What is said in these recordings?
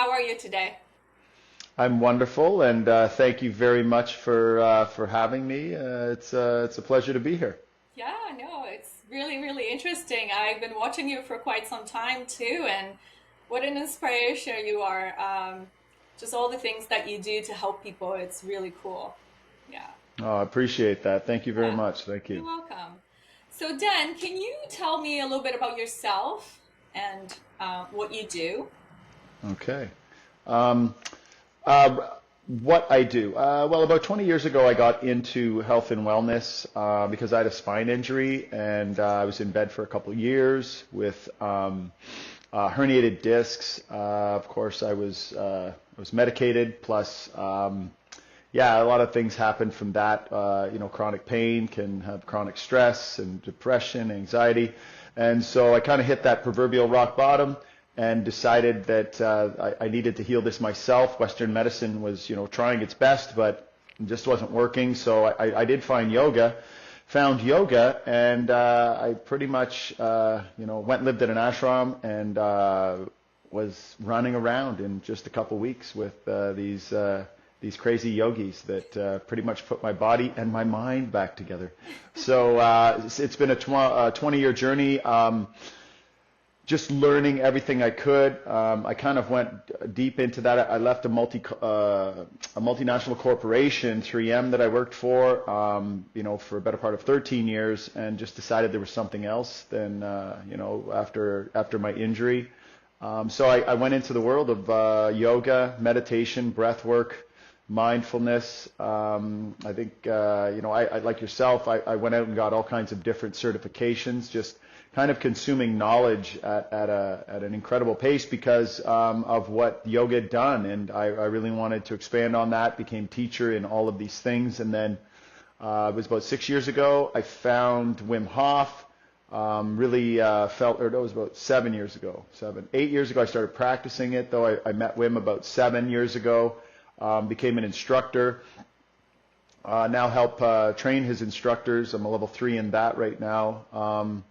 How are you today? I'm wonderful, and thank you very much for having me. It's a pleasure to be here. Yeah, no, it's really, really interesting. I've been watching you for quite some time too, and what an inspiration you are. Just all the things that you do to help people, it's really cool. Yeah, Oh, I appreciate that. Thank you very yeah, much. Thank you're you. welcome. So, Dan, can you tell me a little bit about yourself and what you do? Okay. Um, uh, what I do? Well, about 20 years ago, I got into health and wellness because I had a spine injury, and I was in bed for a couple of years with herniated discs. Of course, I was medicated. Plus, yeah, a lot of things happen from that. Chronic pain can have chronic stress and depression, anxiety. And so I kind of hit that proverbial rock bottom and decided that I needed to heal this myself. Western medicine was, trying its best, but it just wasn't working. So I did found yoga, and I pretty much, went and lived at an ashram and was running around in just a couple weeks with these crazy yogis that pretty much put my body and my mind back together. So it's been a 20-year journey, just learning everything I could. I kind of went deep into that. I left a multinational corporation, 3M, that I worked for a better part of 13 years, and just decided there was something else than, after my injury. So I went into the world of yoga, meditation, breath work, mindfulness. I think, I like yourself, I went out and got all kinds of different certifications, just kind of consuming knowledge at an incredible pace because of what yoga had done. And I really wanted to expand on that, became teacher in all of these things. And then it was about 6 years ago, I found Wim Hof. Really felt, or no, it was about 7 years ago, 8 years ago, I started practicing it, though I met Wim about 7 years ago, became an instructor, now help train his instructors. I'm a level 3 in that right now.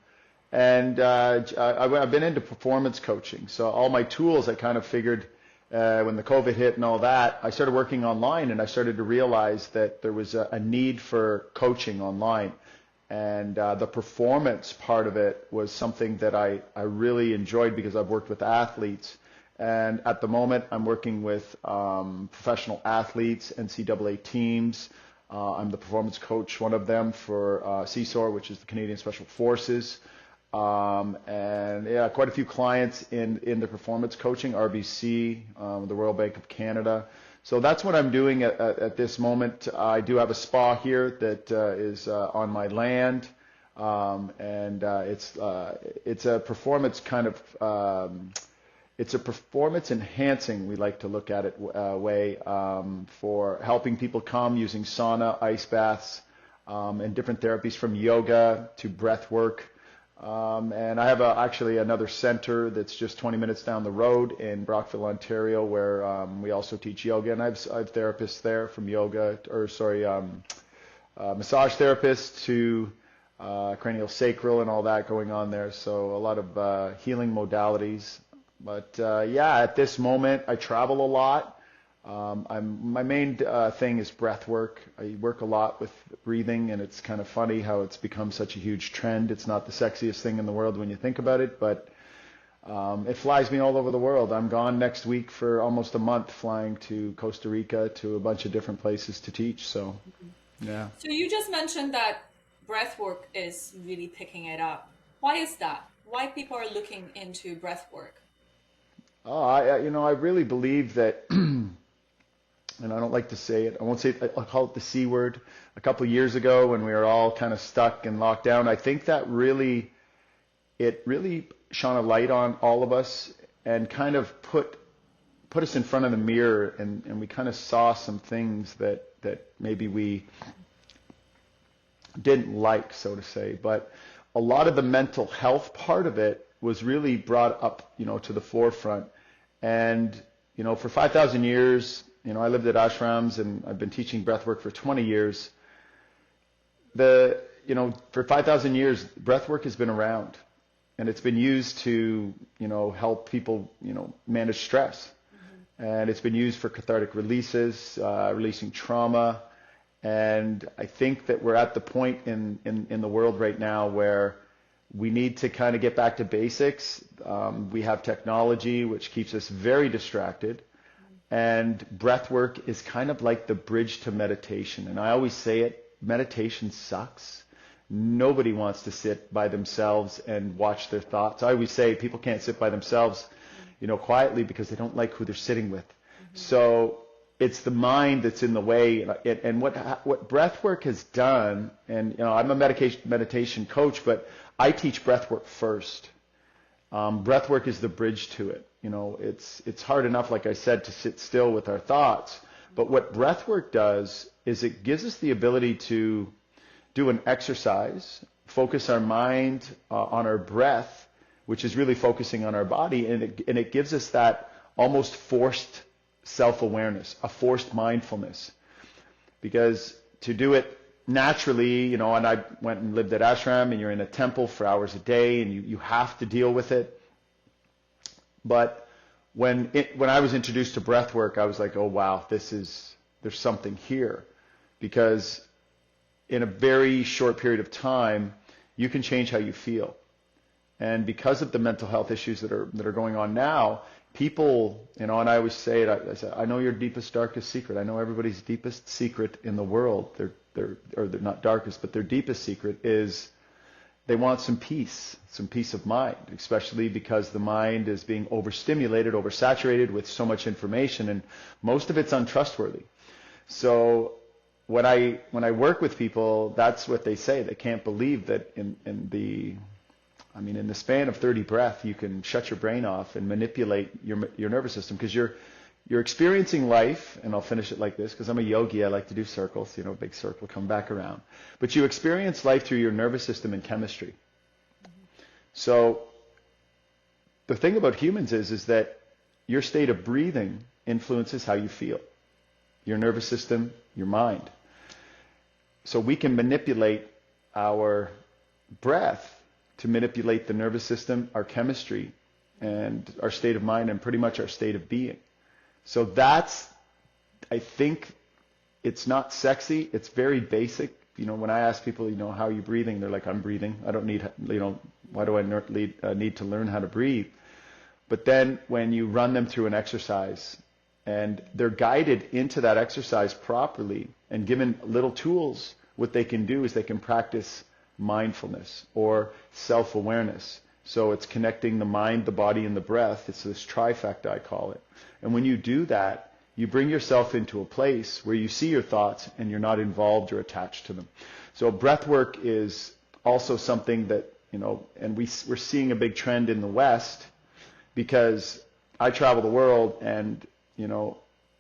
I've been into performance coaching. So all my tools, I kind of figured when the COVID hit and all that, I started working online, and I started to realize that there was a need for coaching online. And the performance part of it was something that I really enjoyed because I've worked with athletes. And at the moment, I'm working with professional athletes, NCAA teams. I'm the performance coach, one of them, for CSOR, which is the Canadian Special Forces. And yeah, quite a few clients in the performance coaching, RBC, the Royal Bank of Canada. So that's what I'm doing at this moment. I do have a spa here that is on my land, and it's a performance kind of it's a performance enhancing, we like to look at it way, for helping people come using sauna, ice baths, and different therapies from yoga to breath work. And I have actually another center that's just 20 minutes down the road in Brockville, Ontario, where we also teach yoga. And I've therapists there from massage therapists to cranial sacral and all that going on there. So a lot of healing modalities. But yeah, at this moment, I travel a lot. My main thing is breath work. I work a lot with breathing, and it's kind of funny how it's become such a huge trend. It's not the sexiest thing in the world when you think about it, but it flies me all over the world. I'm gone next week for almost a month, flying to Costa Rica, to a bunch of different places to teach. So, yeah. So you just mentioned that breath work is really picking it up. Why is that? Why people are looking into breath work? Oh, I really believe that, and I don't like to say it. I won't say it. I'll call it the C word. A couple of years ago, when we were all kind of stuck and locked down, I think that it really shone a light on all of us and kind of put us in front of the mirror, and we kind of saw some things that maybe we didn't like, so to say. But a lot of the mental health part of it was really brought up, to the forefront. And, for 5,000 years, I lived at ashrams, and I've been teaching breathwork for 20 years. For 5,000 years, breathwork has been around, and it's been used to, help people, manage stress. and it's been used for cathartic releases, releasing trauma. And I think that we're at the point in the world right now where we need to kind of get back to basics. We have technology which keeps us very distracted, and breath work is kind of like the bridge to meditation. And I always say it, meditation sucks. Nobody wants to sit by themselves and watch their thoughts. I always say people can't sit by themselves, quietly because they don't like who they're sitting with. So it's the mind that's in the way. And what breath work has done, and I'm a meditation coach, but I teach breath work first. Breath work is the bridge to it. It's hard enough, like I said, to sit still with our thoughts. But what breath work does is it gives us the ability to do an exercise, focus our mind on our breath, which is really focusing on our body, and it gives us that almost forced self-awareness, a forced mindfulness. Because to do it naturally, and I went and lived at ashram, and you're in a temple for hours a day, and you have to deal with it. But when I was introduced to breath work, I was like, oh wow, there's something here. Because in a very short period of time, you can change how you feel. And because of the mental health issues that are going on now, people, and I always say it, I say, I know your deepest, darkest secret. I know everybody's deepest secret in the world. They're not darkest, but their deepest secret is they want some peace of mind, especially because the mind is being overstimulated, oversaturated with so much information, and most of it's untrustworthy. So when I work with people, that's what they say. They can't believe that in the span of 30 breaths, you can shut your brain off and manipulate your nervous system, because you're experiencing life, and I'll finish it like this, because I'm a yogi, I like to do circles, big circle, come back around. But you experience life through your nervous system and chemistry. So the thing about humans is that your state of breathing influences how you feel, your nervous system, your mind. So we can manipulate our breath to manipulate the nervous system, our chemistry, and our state of mind, and pretty much our state of being. So I think it's not sexy. It's very basic. When I ask people, how are you breathing? They're like, I'm breathing. I don't need, why do I need to learn how to breathe? But then when you run them through an exercise and they're guided into that exercise properly and given little tools, what they can do is they can practice mindfulness or self-awareness. So it's connecting the mind, the body, and the breath. It's this trifecta, I call it. And when you do that, you bring yourself into a place where you see your thoughts and you're not involved or attached to them. So breath work is also something that, and we're seeing a big trend in the West, because I travel the world, and,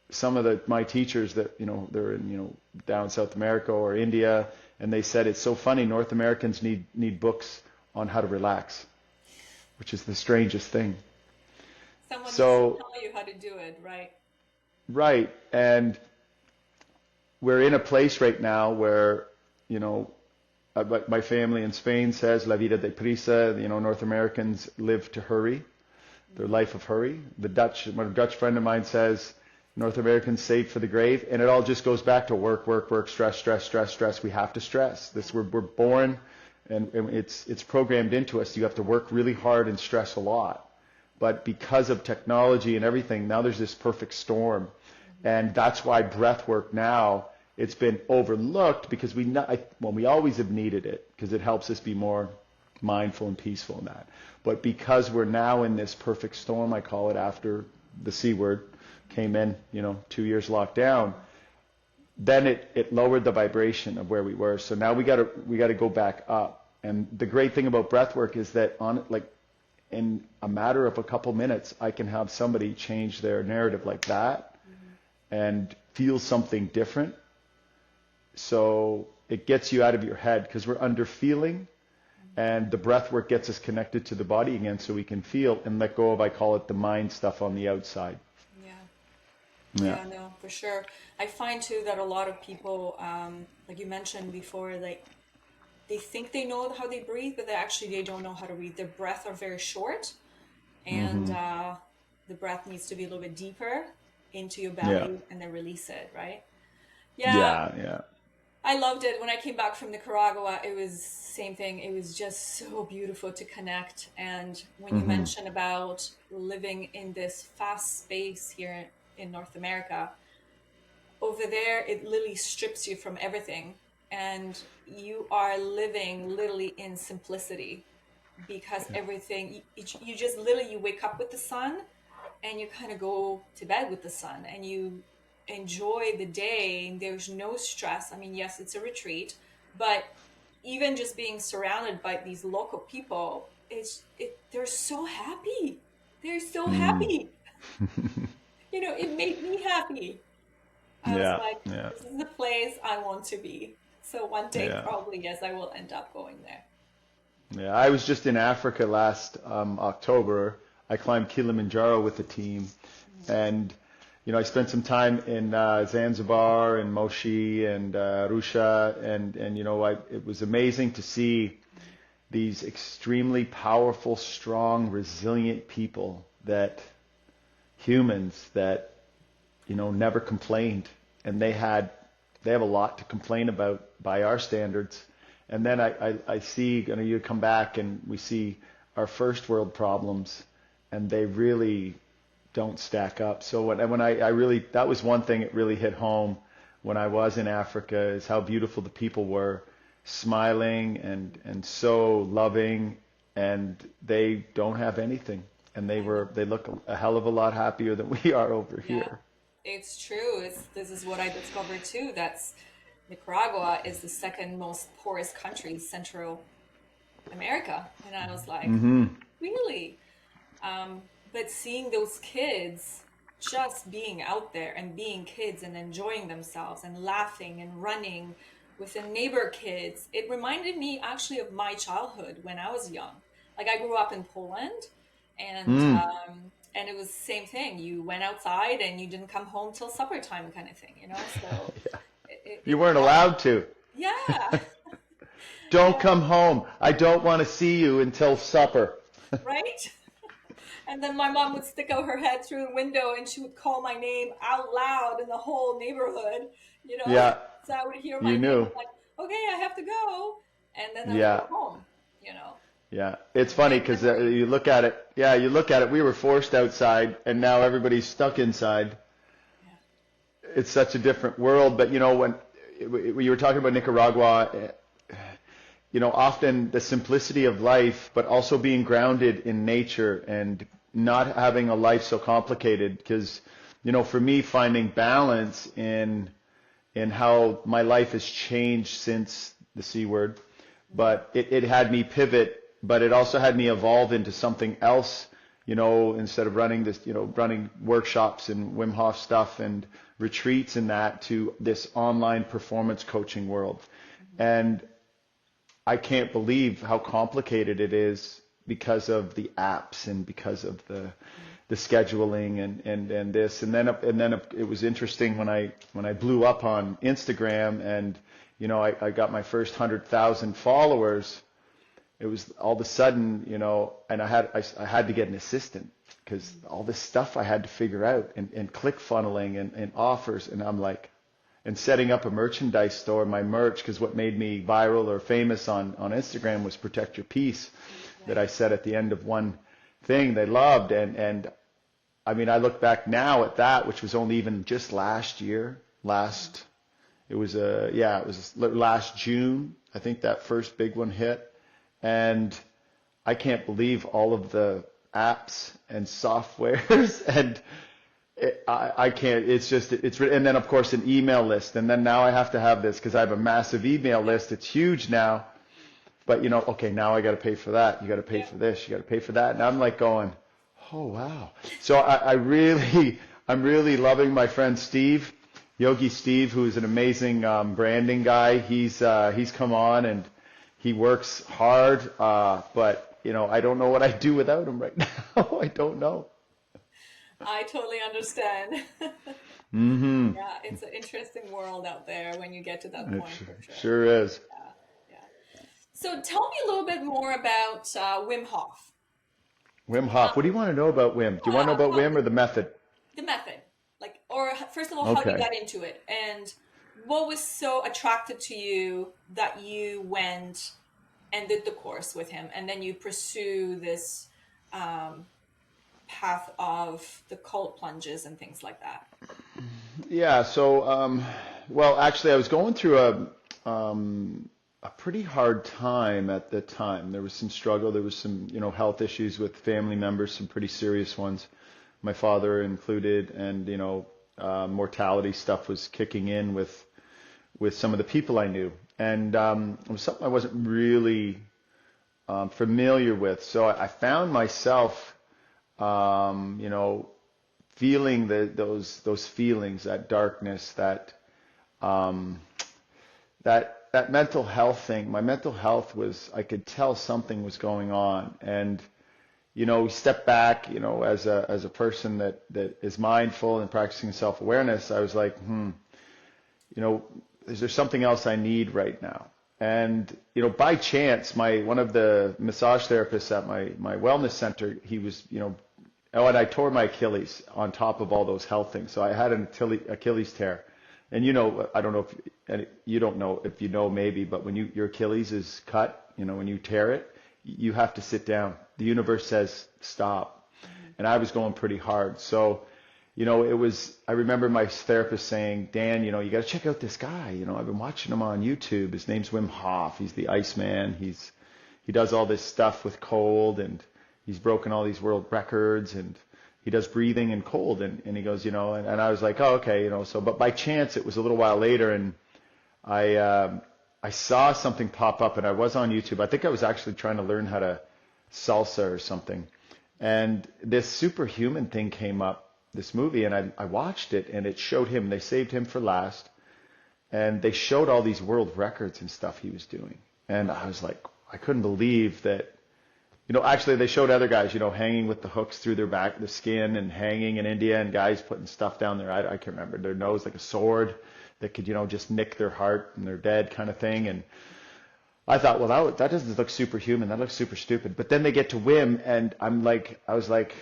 some of my teachers that, they're in, down South America or India, and they said it's so funny, North Americans need books on how to relax, which is the strangest thing. Someone needs to tell you how to do it, right? Right. And we're in a place right now where, my family in Spain says, La vida deprisa, North Americans live to hurry, their life of hurry. My Dutch friend of mine says, North Americans save for the grave. And it all just goes back to work, stress. We have to stress. We're born, and it's programmed into us. You have to work really hard and stress a lot. But because of technology and everything, now there's this perfect storm. And that's why breath work now, it's been overlooked, because we always have needed it, because it helps us be more mindful and peaceful in that. But because we're now in this perfect storm, I call it, after the C word came in, 2 years locked down, then it lowered the vibration of where we were. So now we got to go back up. And the great thing about breath work is that in a matter of a couple minutes, I can have somebody change their narrative like that and feel something different. So it gets you out of your head, because we're under feeling, and the breath work gets us connected to the body again, so we can feel and let go of, I call it, the mind stuff on the outside. Yeah, no, for sure. I find too that a lot of people, like you mentioned before, like they think they know how they breathe, but they don't know how to breathe. Their breath are very short, and Mm-hmm. the breath needs to be a little bit deeper. into your Yeah. belly and then release it, right? Yeah, Yeah. Yeah. I loved it. When I came back from Nicaragua, it was same thing. It was just so beautiful to connect. And when you Hmm. mention about living in this fast space here in North America, over there it literally strips you from everything, and you are living literally in simplicity, because Yeah. everything you just literally you wake up with the sun and you kind of go to bed with the sun and you enjoy the day, and there's no stress. I mean, yes, it's a retreat, but even just being surrounded by these local people, they're so happy. They're so Mm. happy. It made me happy. I was Yeah. like, Yeah. this is the place I want to be. So one day, Yeah. probably, yes, I will end up going there. Yeah. I was just in Africa last October. I climbed Kilimanjaro with the team, and I spent some time in Zanzibar and Moshi and Arusha, and it was amazing to see these extremely powerful, strong, resilient people, that humans that never complained, and they have a lot to complain about by our standards. And then I see, you come back and we see our first world problems, and they really don't stack up. So I really, that was one thing that really hit home when I was in Africa, is how beautiful the people were, smiling and so loving, and they don't have anything. And I know. they look a hell of a lot happier than we are over Yeah, here. it's true. This is what I discovered too. That's Nicaragua is the second most poorest country in Central America, and I was like, Hmm. really? But seeing those kids just being out there and being kids and enjoying themselves and laughing and running with the neighbor kids, it reminded me actually of my childhood when I was young. Like, I grew up in Poland, and Mm. and it was the same thing. You went outside and you didn't come home till supper time, kind of thing, So Yeah. You it weren't felt, allowed to. yeah, Don't yeah, come home. I don't want to see you until supper. right. And then my mom would stick out her head through the window and she would call my name out loud in the whole neighborhood, you know? Yeah, So I would hear my you name. knew. I'm like, okay, I have to go. And then I would Yeah, go home. yeah. It's funny Great because memory. you look at it. Yeah, you look at it. We were forced outside, and now everybody's stuck inside. Yeah. It's such a different world. But when you were talking about Nicaragua, often the simplicity of life, but also being grounded in nature and not having a life so complicated. Because, for me, finding balance in how my life has changed since the C word, but it had me pivot, but it also had me evolve into something else, instead of running workshops and Wim Hof stuff and retreats and that, to this online performance coaching world. And I can't believe how complicated it is because of the apps and because of the scheduling and this, and then it was interesting when I blew up on Instagram, and I got my first 100,000 followers. It was all of a sudden, and I had to get an assistant, because all this stuff I had to figure out, and click funneling and offers, and I'm like, and setting up a merchandise store, my merch, because what made me viral or famous on Instagram was Protect Your Peace, that Right. I said at the end of one thing they loved. And I mean, I look back now at that, which was only even just last year. It was last June, I think, that first big one hit. And I can't believe all of the apps and softwares and I can't, and then of course an email list. And then now I have to have this because I have a massive email Yeah. list. It's huge now, but okay, now I got to pay for that. You got to pay Yeah. for this. You got to pay for that. And I'm like going, oh wow. So I really, I'm really loving my friend Steve, Yogi Steve, who's an amazing branding guy. He's come on, and he works hard, but I don't know what I'd do without him right now. I don't know. I totally understand. Mm-hmm. Yeah, it's an interesting world out there when you get to that It point, for sure. sure is. Yeah, yeah. So tell me a little bit more about Wim Hof. Wim Hof. What do you want to know about Wim? Do you want to know about Well, Wim or the method? the method, like or first of all, how you Okay. got into it, and what was so attractive to you that you went and did the course with him, and then you pursue this um, path of the cold plunges and things like that. Yeah. So, well, actually, I was going through a pretty hard time at the time. There was some struggle. There was some, health issues with family members, some pretty serious ones, my father included, and mortality stuff was kicking in with some of the people I knew, and it was something I wasn't really familiar with. So I found myself, you know, feeling those feelings, that darkness, um, that mental health thing. My mental health was, I could tell something was going on, and step back, as a person that is mindful and practicing self-awareness. I was like, you know, is there something else I need right now? And by chance, one of the massage therapists at my wellness center, he was, oh, and I tore my Achilles on top of all those health things. So I had an Achilles tear. And I don't know if, and you don't know if you know maybe, but when your Achilles is cut, when you tear it, you have to sit down. The universe says stop. And I was going pretty hard. So, I remember my therapist saying, Dan, you got to check out this guy. I've been watching him on YouTube. His name's Wim Hof. He's the Iceman. He does all this stuff with cold, and he's broken all these world records, and he does breathing and cold. And he goes, and I was like, oh, okay, so, but by chance, it was a little while later, and I saw something pop up, and I was on YouTube. I think I was actually trying to learn how to salsa or something. And this Superhuman thing came up, this movie, and I watched it, and it showed him, they saved him for last, and they showed all these world records and stuff he was doing. And I was like, I couldn't believe that, actually they showed other guys, hanging with the hooks through their back, the skin, and hanging in India, and guys putting stuff down there. I can't remember, their nose like a sword that could, just nick their heart and they're dead kind of thing. And I thought, well, that doesn't look superhuman. That looks super stupid. But then they get to Wim, and I was like,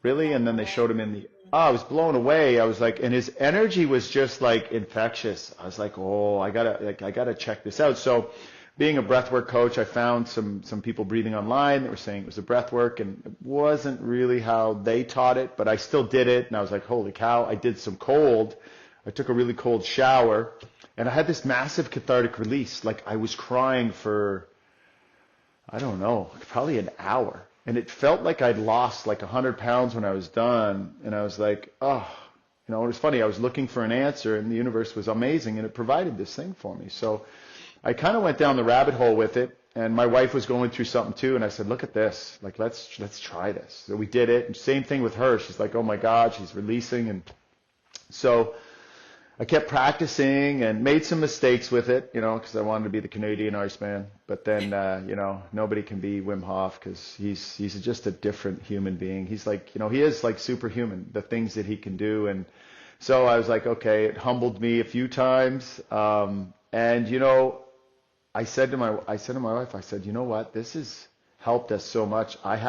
really? And then they showed him I was blown away. I was like, and his energy was just like infectious. I was like, oh, I gotta check this out. So, being a breathwork coach, I found some people breathing online that were saying it was a breathwork, and it wasn't really how they taught it, but I still did it, and I was like, holy cow! I did some cold. I took a really cold shower, and I had this massive cathartic release. Like I was crying for, I don't know, probably an hour. And it felt like I'd lost like 100 pounds when I was done. And I was like, oh, it was funny. I was looking for an answer, and the universe was amazing, and it provided this thing for me. So I kind of went down the rabbit hole with it. And my wife was going through something too. And I said, look at this. Like, let's try this. So we did it. And same thing with her. She's like, oh my God, she's releasing. And so I kept practicing and made some mistakes with it, because I wanted to be the Canadian Iceman. But then, nobody can be Wim Hof, because he's just a different human being. He's like, he is like superhuman, the things that he can do. And so I was like, okay, it humbled me a few times. And, I said to my wife, I said, you know what, this has helped us so much. I'm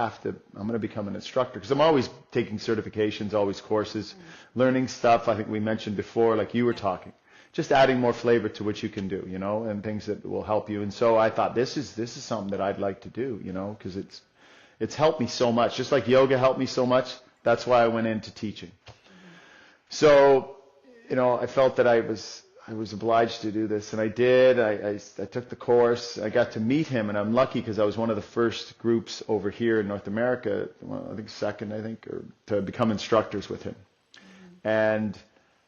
going to become an instructor, because I'm always taking certifications, always courses, learning stuff. I think we mentioned before, like you were talking, just adding more flavor to what you can do, and things that will help you. And so I thought this is something that I'd like to do, because it's helped me so much, just like yoga helped me so much. That's why I went into teaching. So, I felt that I was obliged to do this, and I did. I took the course. I got to meet him, and I'm lucky because I was one of the first groups over here in North America, well, I think second, or to become instructors with him. And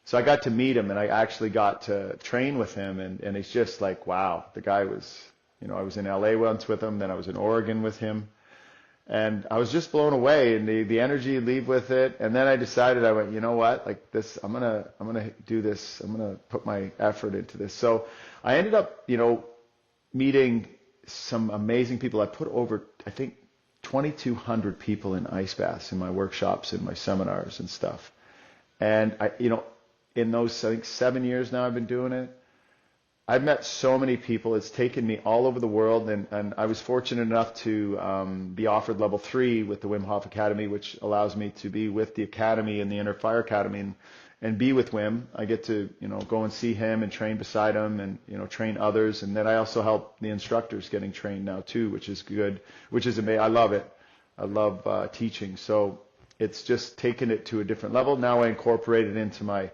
so I got to meet him, and I actually got to train with him, and it's just like, wow, the guy was, I was in LA once with him, then I was in Oregon with him. And I was just blown away, and the energy you leave with it. And then I decided, I went, you know what, like this, I'm gonna do this. I'm gonna put my effort into this. So I ended up, meeting some amazing people. I put over, I think, 2,200 people in ice baths in my workshops, in my seminars and stuff. And in those, I think, 7 years now I've been doing it, I've met so many people. It's taken me all over the world, and I was fortunate enough to be offered level 3 with the Wim Hof Academy, which allows me to be with the Academy and the Inner Fire Academy. and be with Wim. I get to, go and see him and train beside him and, train others. And then I also help the instructors getting trained now too, which is good, which is amazing. I love it. I love teaching. So it's just taken it to a different level. Now I incorporate it into my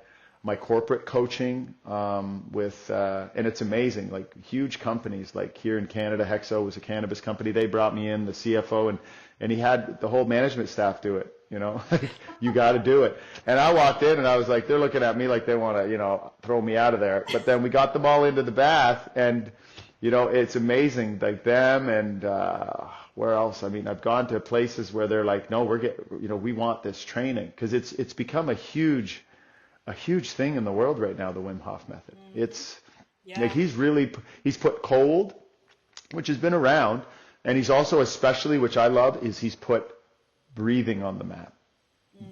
corporate coaching and it's amazing. Like huge companies, like here in Canada, Hexo was a cannabis company. They brought me in, the CFO, and he had the whole management staff do it. You got to do it. And I walked in and I was like, they're looking at me like they want to, throw me out of there. But then we got them all into the bath, and it's amazing. Like them and where else? I mean, I've gone to places where they're like, no, we want this training, because it's become a huge thing in the world right now, the Wim Hof Method. It's like he's put cold, which has been around, and he's also, especially, which I love, is he's put breathing on the mat,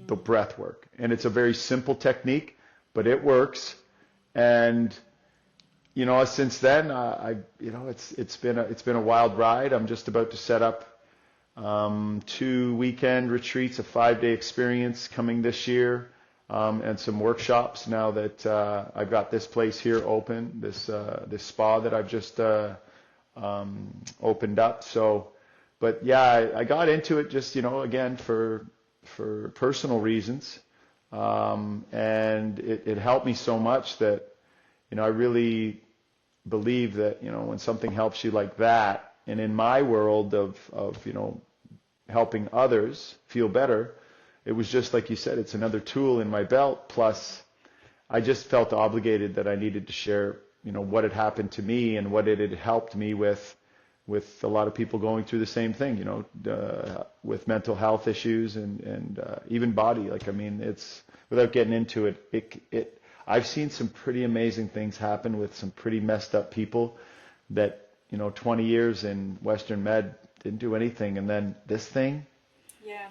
the breath work. And it's a very simple technique, but it works. And since then, it's been a wild ride. I'm just about to set up 2 weekend retreats, a 5-day experience coming this year. And some workshops now that I've got this place here open, this spa that I've just opened up. So, but yeah, I got into it just, again, for personal reasons. And it helped me so much that, I really believe that, when something helps you like that, and in my world of helping others feel better, it was just like you said, it's another tool in my belt. Plus, I just felt obligated that I needed to share, what had happened to me and what it had helped me with a lot of people going through the same thing, with mental health issues and even body. Like, I mean, it's, without getting into it, I've seen some pretty amazing things happen with some pretty messed up people that, 20 years in Western med didn't do anything. And then this thing. Yeah.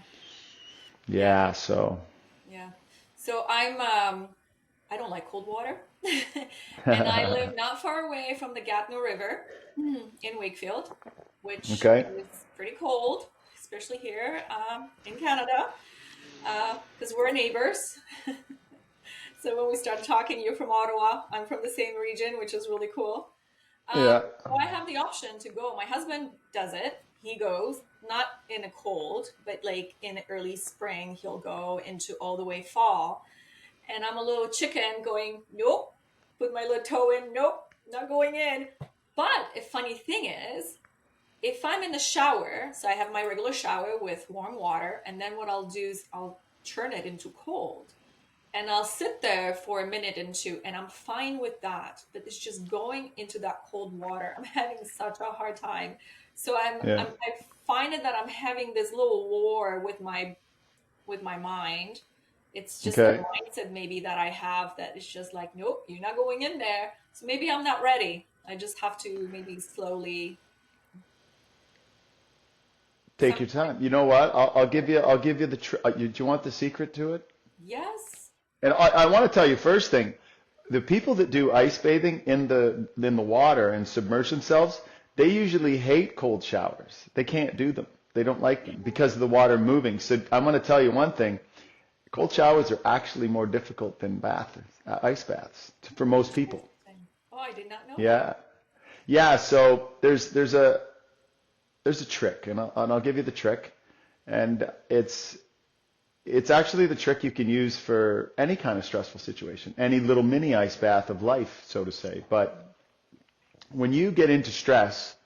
Yeah. So I don't like cold water. And I live not far away from the Gatineau River in Wakefield, which okay. is pretty cold, especially here in Canada, because we're neighbors. So when we started talking, you're from Ottawa, I'm from the same region, which is really cool. Yeah. So I have the option to go. My husband does it. He goes, not in a cold, but like in early spring, he'll go into all the way fall. And I'm a little chicken going, nope, put my little toe in, nope, not going in. But a funny thing is, if I'm in the shower, so I have my regular shower with warm water, and then what I'll do is I'll turn it into cold. And I'll sit there for a minute and two, and I'm fine with that. But it's just going into that cold water. I'm having such a hard time. So I find it that I'm having this little war with my mind. It's just the mindset maybe that I have that is just like, nope, you're not going in there. So maybe I'm not ready. I just have to maybe slowly take your time. You know what? I'll give you do you want the secret to it? Yes. And I want to tell you, first thing, the people that do ice bathing in the water and submerge themselves, they usually hate cold showers. They can't do them. They don't like them because of the water moving. So I'm going to tell you one thing. Cold showers are actually more difficult than ice baths for most people. Oh, I did not know. Yeah. Yeah, so there's a trick, and I'll give you the trick. And it's actually the trick you can use for any kind of stressful situation, any little mini ice bath of life, so to say. But when you get into stress,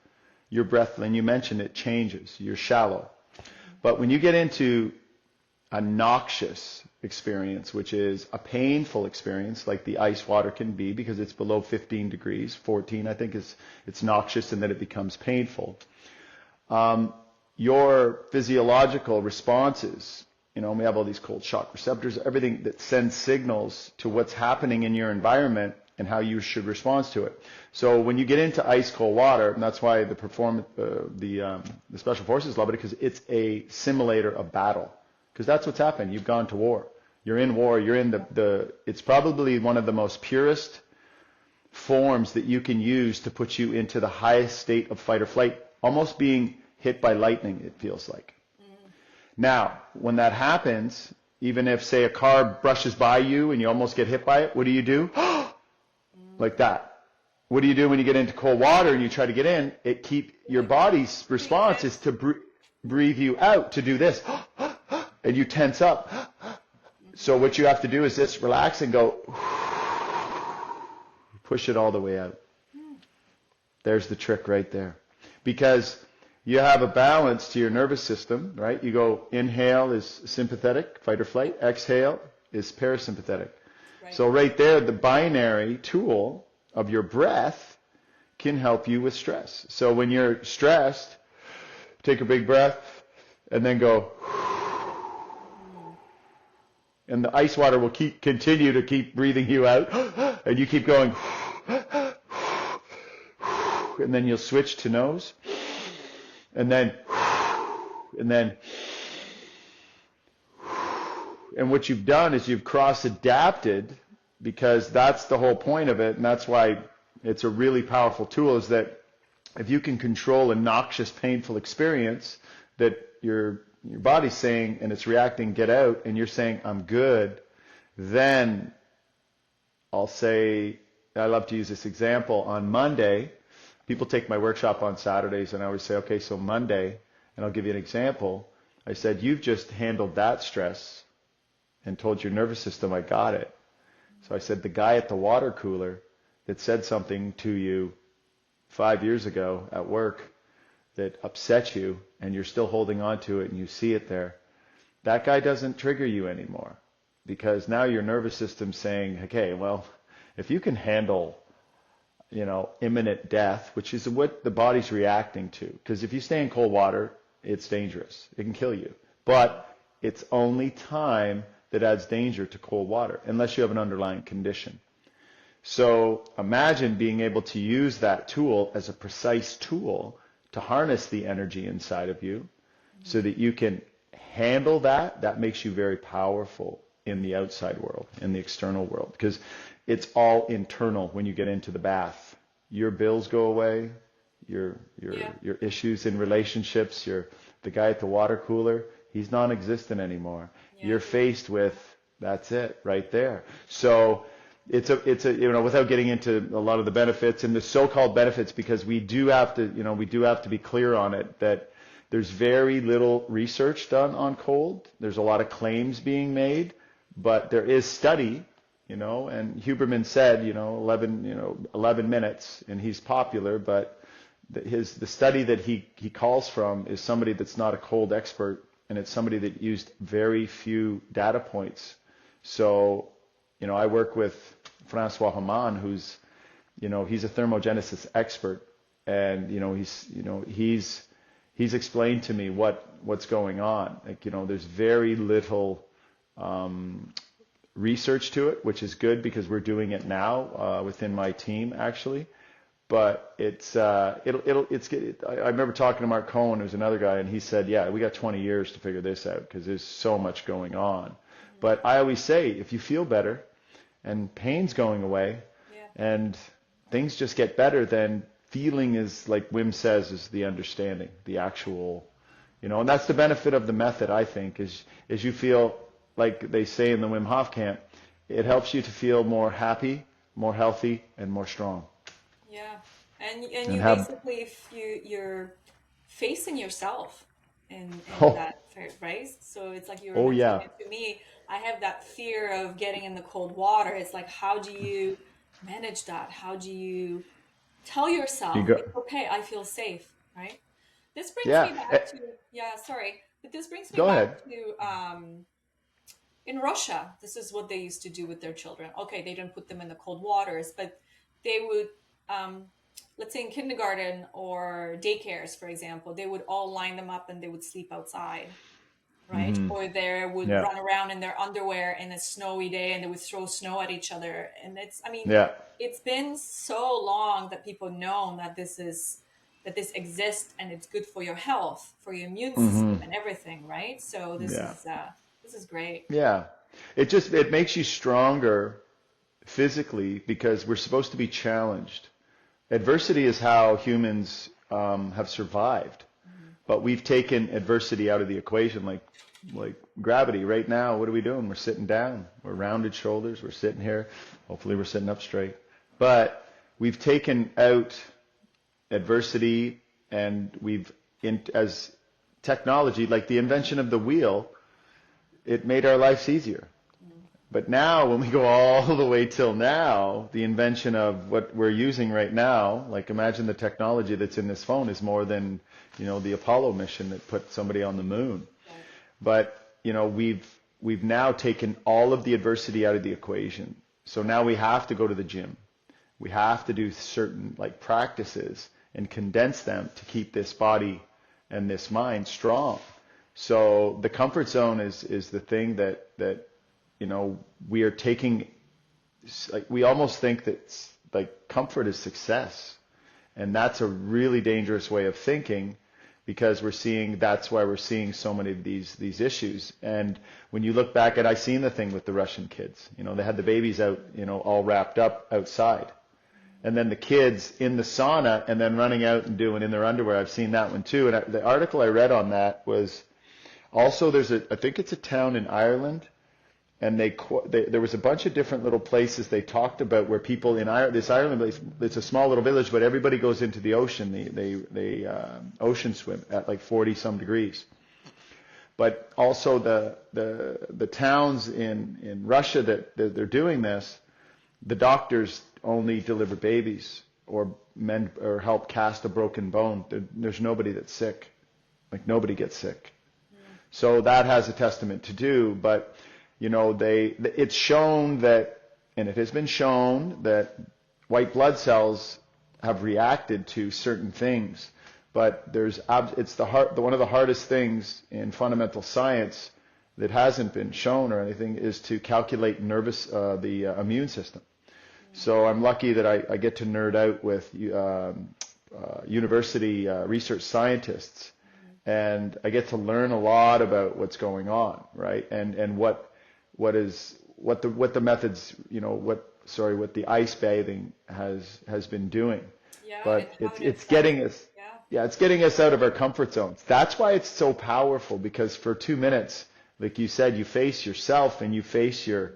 your breath, and you mentioned it, changes. You're shallow. But when you get into a noxious experience, which is a painful experience, like the ice water can be, because it's below 15 degrees, 14, I think it's noxious, and then it becomes painful. Your physiological responses, we have all these cold shock receptors, everything that sends signals to what's happening in your environment and how you should respond to it. So when you get into ice cold water, and that's why the special forces love it, because it's a simulator of battle. Because that's what's happened. You've gone to war. You're in war. You're in it's probably one of the most purest forms that you can use to put you into the highest state of fight or flight, almost being hit by lightning, it feels like. Now, when that happens, Even if, say, a car brushes by you and you almost get hit by it, what do? Like that. What do you do when you get into cold water and you try to get in? Your body's response is to breathe you out, to do this. And you tense up. So what you have to do is just relax and go, push it all the way out. There's the trick right there. Because you have a balance to your nervous system, right? You go, inhale is sympathetic, fight or flight. Exhale is parasympathetic. Right. So right there, the binary tool of your breath can help you with stress. So when you're stressed, take a big breath and then go, and the ice water will continue to keep breathing you out, and you keep going, and then you'll switch to nose, and then, and what you've done is you've cross-adapted, because that's the whole point of it, and that's why it's a really powerful tool, is that if you can control a noxious, painful experience that your body's saying, and it's reacting, get out, and you're saying, I'm good, then I'll say, I love to use this example, on Monday, people take my workshop on Saturdays, and I always say, okay, so Monday, and I'll give you an example. I said, you've just handled that stress and told your nervous system, I got it. So I said, the guy at the water cooler that said something to you 5 years ago at work that upset you, and you're still holding on to it, and you see it there, that guy doesn't trigger you anymore, because now your nervous system's saying, okay, well, if you can handle, imminent death, which is what the body's reacting to, because if you stay in cold water, it's dangerous. It can kill you. But it's only time that adds danger to cold water, unless you have an underlying condition. So imagine being able to use that tool as a precise tool to harness the energy inside of you so that you can handle that. That makes you very powerful in the outside world, in the external world, because it's all internal when you get into the bath. Your bills go away, your issues in relationships, the guy at the water cooler, he's non-existent anymore. Yeah. You're faced with, that's it right there. So it's a without getting into a lot of the benefits and the so-called benefits, because we do have to be clear on it, that there's very little research done on cold. There's a lot of claims being made, but there is study, and Huberman said, 11 minutes, and he's popular, but the study that he calls from is somebody that's not a cold expert, and it's somebody that used very few data points. So, I work with Francois Hamann, who's, he's a thermogenesis expert, and, he's explained to me what's going on. Like, there's very little research to it, which is good, because we're doing it now within my team, actually. But I remember talking to Mark Cohen, who's another guy, and he said, yeah, we got 20 years to figure this out, because there's so much going on. But I always say, if you feel better and pain's going away, and things just get better, then feeling is, like Wim says, is the understanding, the actual, and that's the benefit of the method, I think, is you feel, like they say in the Wim Hof camp, it helps you to feel more happy, more healthy, and more strong. Yeah, and you basically, if you're facing yourself in that, right? So it's like you were mentioning it to me. I have that fear of getting in the cold water. It's like, how do you manage that? How do you tell yourself, it's okay, I feel safe, right? This brings me back to, but this brings me back to, in Russia, this is what they used to do with their children. Okay, they didn't put them in the cold waters, but they would, let's say in kindergarten or daycares, for example, they would all line them up and they would sleep outside, right? Mm-hmm. Or they would run around in their underwear in a snowy day, and they would throw snow at each other. And it's been so long that people know that this exists, and it's good for your health, for your immune system, and everything, right? So this is great. Yeah, it makes you stronger physically, because we're supposed to be challenged. Adversity is how humans have survived, but we've taken adversity out of the equation. Like like gravity right now. What are we doing? We're sitting down. We're rounded shoulders. We're sitting here. Hopefully we're sitting up straight. But we've taken out adversity, and as technology, like the invention of the wheel, it made our lives easier. But now, when we go all the way till now, the invention of what we're using right now, like imagine the technology that's in this phone is more than, the Apollo mission that put somebody on the moon. Right. But, we've now taken all of the adversity out of the equation. So now we have to go to the gym. We have to do certain like practices and condense them to keep this body and this mind strong. So the comfort zone is the thing that we are taking, like we almost think that like comfort is success. And that's a really dangerous way of thinking, because that's why we're seeing so many of these issues. And when you look back I seen the thing with the Russian kids, they had the babies out, all wrapped up outside. And then the kids in the sauna and then running out and doing in their underwear. I've seen that one too. And the article I read on that was also I think it's a town in Ireland, and there was a bunch of different little places they talked about where people in this Ireland place, it's a small little village, but everybody goes into the ocean. They ocean swim at like 40 some degrees. But also the towns in Russia that they're doing this, the doctors only deliver babies or mend or help cast a broken bone. There's nobody that's sick. Like nobody gets sick. So that has a testament to do, but it's shown that, and it has been shown that white blood cells have reacted to certain things, but it's one of the hardest things in fundamental science that hasn't been shown or anything is to calculate the immune system. So I'm lucky that I get to nerd out with university research scientists, and I get to learn a lot about what's going on, right? And what the methods, what the ice bathing has been doing. Yeah, But and how it it's affects. getting us, yeah, it's getting us out of our comfort zones. That's why it's so powerful, because for 2 minutes, like you said, you face yourself and you face your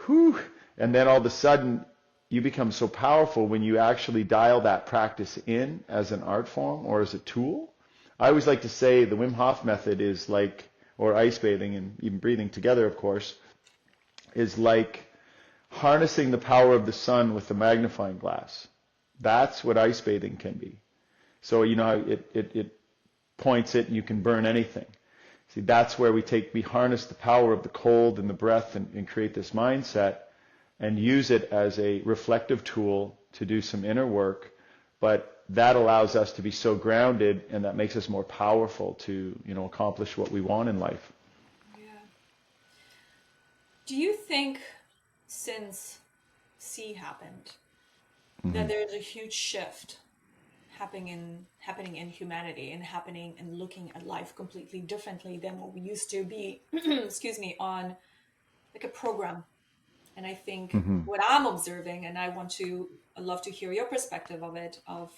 whew, and then all of a sudden you become so powerful when you actually dial that practice in as an art form or as a tool. I always like to say the Wim Hof Method is like, or ice bathing and even breathing together, of course, is like harnessing the power of the sun with a magnifying glass. That's what ice bathing can be. So, it points it and you can burn anything. See, that's where we harness the power of the cold and the breath and create this mindset and use it as a reflective tool to do some inner work. But that allows us to be so grounded, and that makes us more powerful to, accomplish what we want in life. Yeah. Do you think since C happened that there's a huge shift happening in humanity and happening and looking at life completely differently than what we used to be, excuse me, on like a program? And I think what I'm observing, and I'd love to hear your perspective of it, of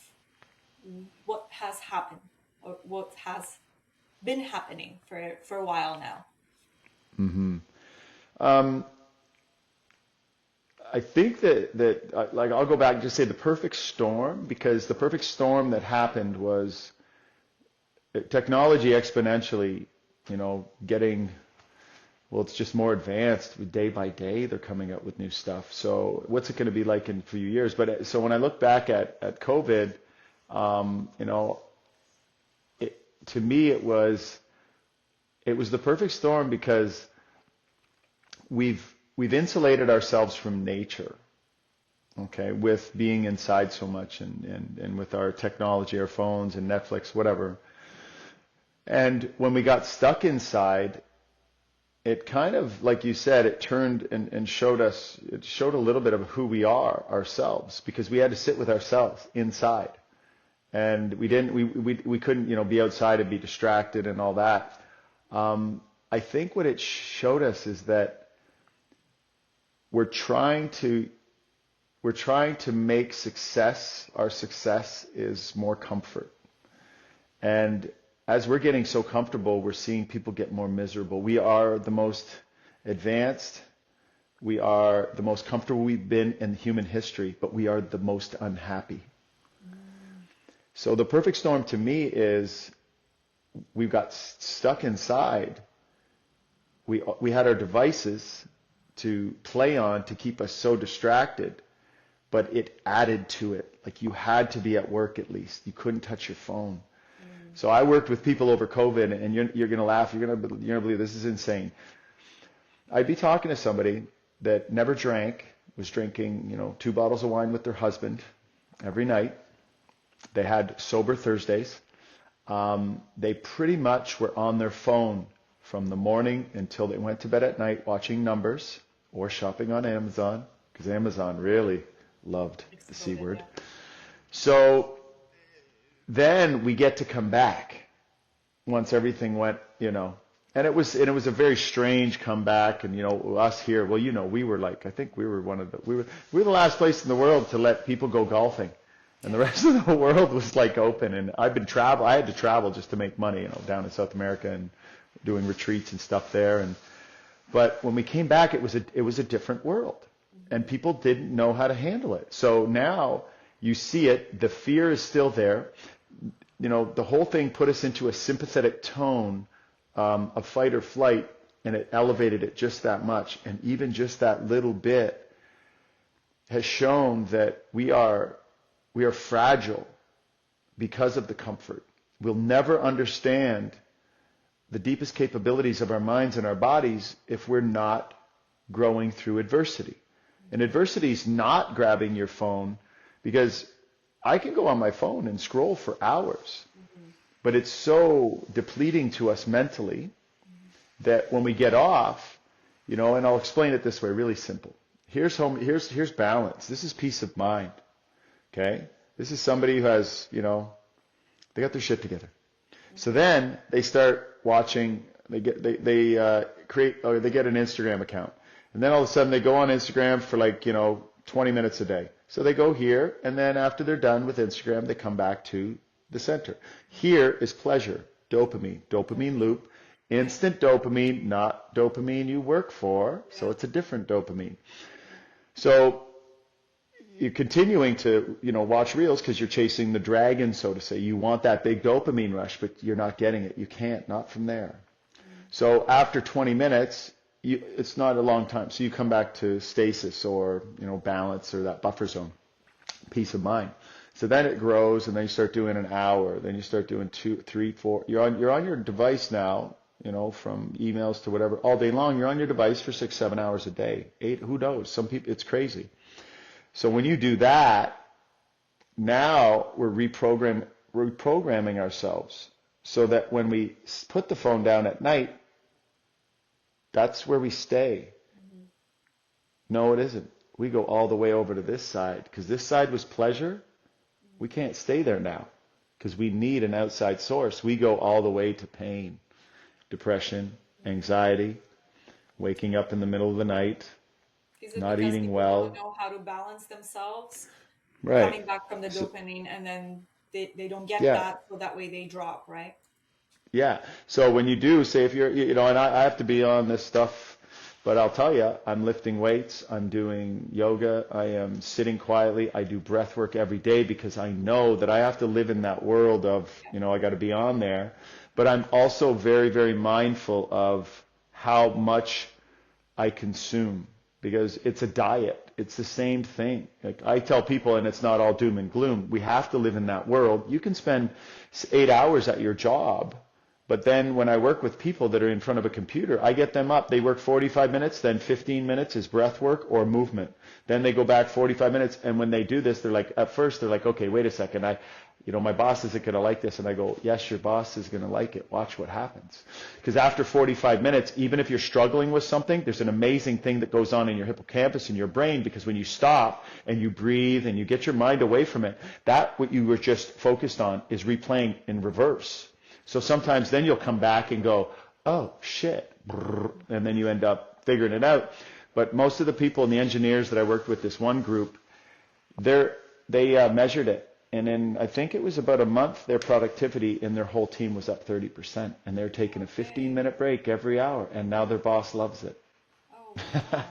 what has happened or what has been happening for a while now. I think that like I'll go back and just say the perfect storm, because the perfect storm that happened was technology exponentially, getting, well, it's just more advanced day by day. They're coming out with new stuff. So what's it going to be like in a few years? But so when I look back at COVID, to me it was the perfect storm, because we've insulated ourselves from nature, okay, with being inside so much and with our technology, our phones and Netflix, whatever. And when we got stuck inside, it kind of, like you said, it turned and showed a little bit of who we are ourselves, because we had to sit with ourselves inside. And we couldn't, be outside and be distracted and all that. I think what it showed us is that we're trying to make our success is more comfort. And as we're getting so comfortable, we're seeing people get more miserable. We are the most advanced, we are the most comfortable we've been in human history, but we are the most unhappy. So the perfect storm to me is we've got stuck inside. We had our devices to play on to keep us so distracted, but it added to it. Like you had to be at work at least. You couldn't touch your phone. So I worked with people over COVID, and you're going to laugh. You're going to believe this is insane. I'd be talking to somebody that never drank, was drinking, 2 bottles of wine with their husband every night. They had sober Thursdays. They pretty much were on their phone from the morning until they went to bed at night watching numbers or shopping on Amazon, because Amazon really loved the C word. So then we get to come back once everything went, and it was a very strange comeback. And us here, well, we were like, I think we were we were the last place in the world to let people go golfing, and the rest of the world was like open. And I had to travel just to make money, down in South America and doing retreats and stuff there. But when we came back, it was a different world, and people didn't know how to handle it. So now you see it. The fear is still there. The whole thing put us into a sympathetic tone of fight or flight, and it elevated it just that much. And even just that little bit has shown that we are fragile because of the comfort. We'll never understand the deepest capabilities of our minds and our bodies if we're not growing through adversity. And adversity is not grabbing your phone, because I can go on my phone and scroll for hours, but it's so depleting to us mentally that when we get off, and I'll explain it this way, really simple. Here's balance. This is peace of mind. Okay? This is somebody who has, they got their shit together. So then they start watching, they get an Instagram account. And then all of a sudden they go on Instagram for 20 minutes a day. So they go here, and then after they're done with Instagram, they come back to the center. Here is pleasure, dopamine loop, instant dopamine, not dopamine you work for, so it's a different dopamine. So you're continuing to, watch reels because you're chasing the dragon, so to say. You want that big dopamine rush, but you're not getting it. You can't, not from there. So after 20 minutes, it's not a long time. So you come back to stasis or, balance, or that buffer zone, peace of mind. So then it grows, and then you start doing an hour. Then you start doing 2, 3, 4. You're on your device now, from emails to whatever, all day long. You're on your device for 6, 7 hours a day. 8, who knows? Some people, it's crazy. So when you do that, now we're reprogramming ourselves so that when we put the phone down at night, that's where we stay. No, it isn't. We go all the way over to this side, because this side was pleasure. We can't stay there now because we need an outside source. We go all the way to pain, depression, anxiety, waking up in the middle of the night, not eating well. Don't know how to balance themselves, right? Coming back from the dopamine, and then they don't get that, so that way they drop, right? Yeah. So when you do, say if you're, and I have to be on this stuff, but I'll tell you, I'm lifting weights, I'm doing yoga, I am sitting quietly, I do breath work every day because I know that I have to live in that world of, I got to be on there. But I'm also very, very mindful of how much I consume, because it's a diet. It's the same thing. Like I tell people, and it's not all doom and gloom, we have to live in that world. You can spend 8 hours at your job, but then when I work with people that are in front of a computer, I get them up. They work 45 minutes, then 15 minutes is breath work or movement. Then they go back 45 minutes, and when they do this, they're like, at first they're like, okay, wait a second, my boss isn't going to like this. And I go, yes, your boss is going to like it. Watch what happens. Because after 45 minutes, even if you're struggling with something, there's an amazing thing that goes on in your hippocampus in your brain, because when you stop and you breathe and you get your mind away from it, that what you were just focused on is replaying in reverse. So sometimes then you'll come back and go, oh, shit. And then you end up figuring it out. But most of the people and the engineers that I worked with, this one group, they measured it. And in, I think it was about a month, their productivity in their whole team was up 30%. And they're taking a Okay. 15-minute break every hour. And now their boss loves it. Oh, wow.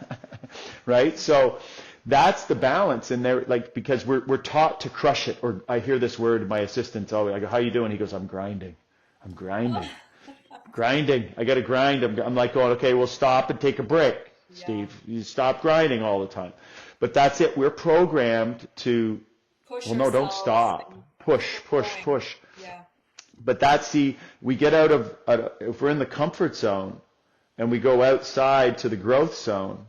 Right? So that's the balance. And they're like, because we're taught to crush it. Or I hear this word, my assistant's always, I go, how you doing? He goes, I'm grinding. I'm grinding. Grinding. I got to grind. I'm like going, okay, well, stop and take a break, Yeah. Steve. You stop grinding all the time. But that's it. We're programmed to, Push well, no, don't yourselves stop. and Push, keep push, going. push. Yeah. But that's the, we get if we're in the comfort zone and we go outside to the growth zone,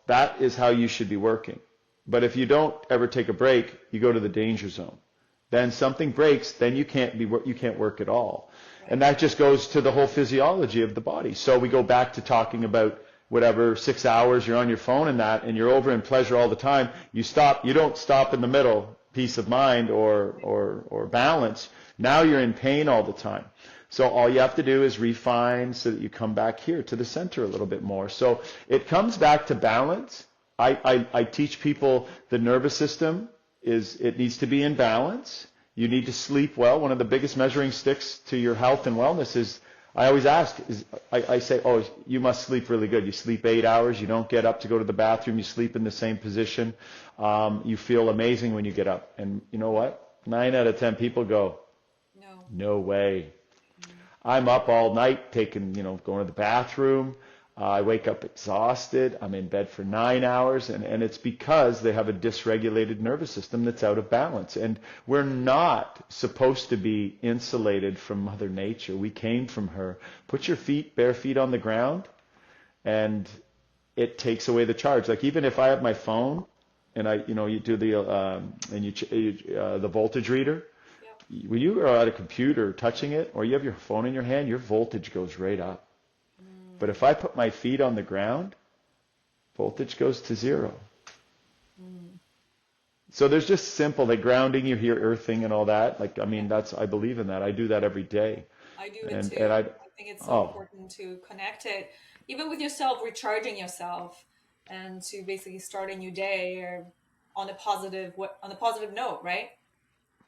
that is how you should be working. But if you don't ever take a break, you go to the danger zone. Then something breaks, then you can't work at all. And Right. that just goes to the whole physiology of the body. So we go back to talking about whatever 6 hours you're on your phone and you're over in pleasure all the time. You don't stop in the middle, peace of mind or balance. Now you're in pain all the time. So all you have to do is refine so that you come back here to the center a little bit more. So it comes back to balance. I teach people the nervous system it needs to be in balance. You need to sleep well. One of the biggest measuring sticks to your health and wellness is, I always ask, I say, oh, you must sleep really good. You sleep 8 hours. You don't get up to go to the bathroom. You sleep in the same position. You feel amazing when you get up. And you know what? 9 out of 10 people go, No. no way. Mm. I'm up all night going to the bathroom. I wake up exhausted. I'm in bed for 9 hours. And it's because they have a dysregulated nervous system that's out of balance. And we're not supposed to be insulated from Mother Nature. We came from her. Put your bare feet on the ground, and it takes away the charge. Like even if I have my phone and you do the voltage reader, Yep. when you are at a computer touching it or you have your phone in your hand, your voltage goes right up. But if Mm. I put my feet on the ground, voltage goes to zero. Mm. So there's just simple, like grounding, you hear earthing and all that. Like, I Yeah. mean, I believe in that. I do that every day. I do it And too. I, I think it's so oh, important to connect it, even with yourself, recharging yourself, and to basically start a new day or on a positive note, right?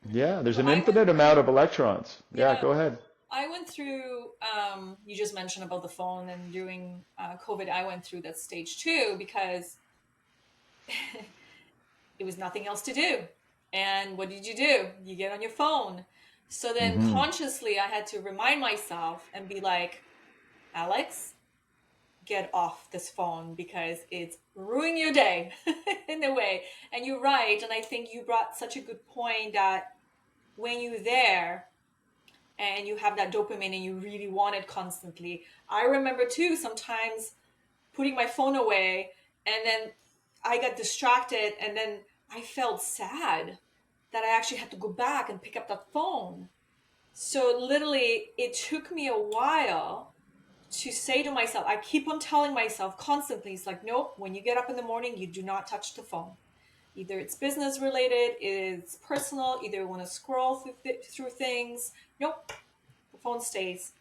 yeah, there's So an I went infinite amount through, of electrons. Yeah, yeah, go ahead. I went through. You just mentioned about the phone, and during COVID, I went through that stage too because it was nothing else to do. And what did you do? You get on your phone. So then Hmm. consciously, I had to remind myself and be like, Alex, get off this phone because it's ruining your day in a way. And you're right. And I think you brought such a good point that when you're there and you have that dopamine and you really want it constantly, I remember too sometimes putting my phone away and then I got distracted and then I felt sad that I actually had to go back and pick up that phone. So literally, it took me a while to say to myself, I keep on telling myself constantly, it's like, nope, when you get up in the morning, you do not touch the phone. Either it's business related, it's personal, either you want to scroll through things. Nope, the phone stays.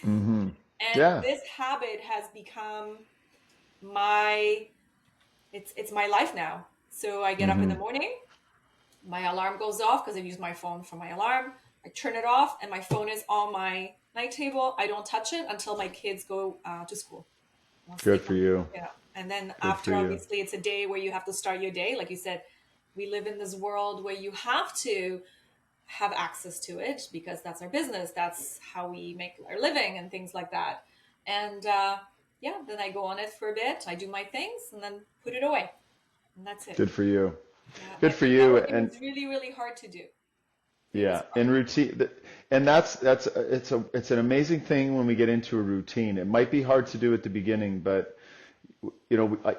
Hmm. And Yeah. this habit has become my it's my life now. So I get up in Hmm. the morning, my alarm goes off because I use my phone for my alarm. I turn it off, and my phone is on my night table. I don't touch it until my kids go to school. I'll Good sleep for on you. it. Yeah. And then Good for after, you. obviously, it's a day where you have to start your day. Like you said, we live in this world where you have to have access to it because that's our business. That's how we make our living and things like that. And yeah, then I go on it for a bit. I do my things and then put it away. And that's it. Good for you. Yeah. Good I for think that you. it And was really, really hard to do. It was yeah, hard. in routine, and it's an amazing thing when we get into a routine. It might be hard to do at the beginning, but you know,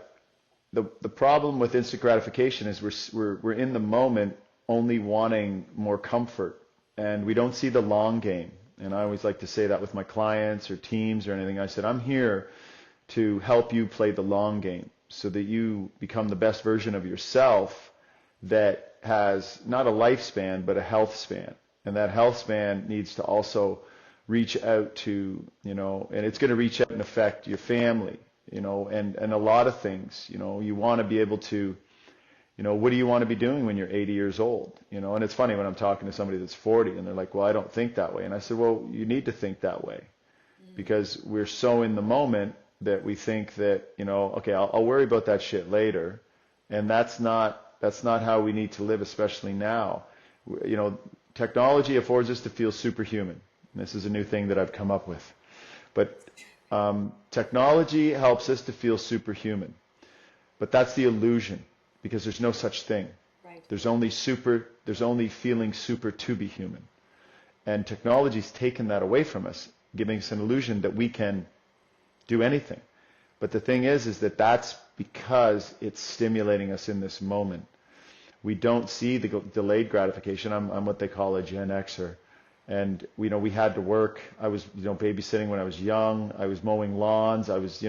the problem with instant gratification is we're in the moment only wanting more comfort, and we don't see the long game. And I always like to say that with my clients or teams or anything. I said, I'm here to help you play the long game so that you become the best version of yourself that has not a lifespan, but a health span. And that health span needs to also reach out to, and it's going to reach out and affect your family, and a lot of things, you want to be able to, What do you want to be doing when you're 80 years old? And it's funny when I'm talking to somebody that's 40 and they're like, well, I don't think that way. And I said, well, you need to think that way because we're so in the moment that we think that, okay, I'll worry about that shit later. And that's not how we need to live, especially now. Technology affords us to feel superhuman. And this is a new thing that I've come up with. But technology helps us to feel superhuman. But that's the illusion, because there's no such thing. Right. There's only feeling super to be human. And technology's taken that away from us, giving us an illusion that we can do anything. But the thing is that that's because it's stimulating us in this moment. We don't see the delayed gratification. I'm what they call a Gen Xer. And, we had to work. I was, babysitting when I was young. I was mowing lawns. I was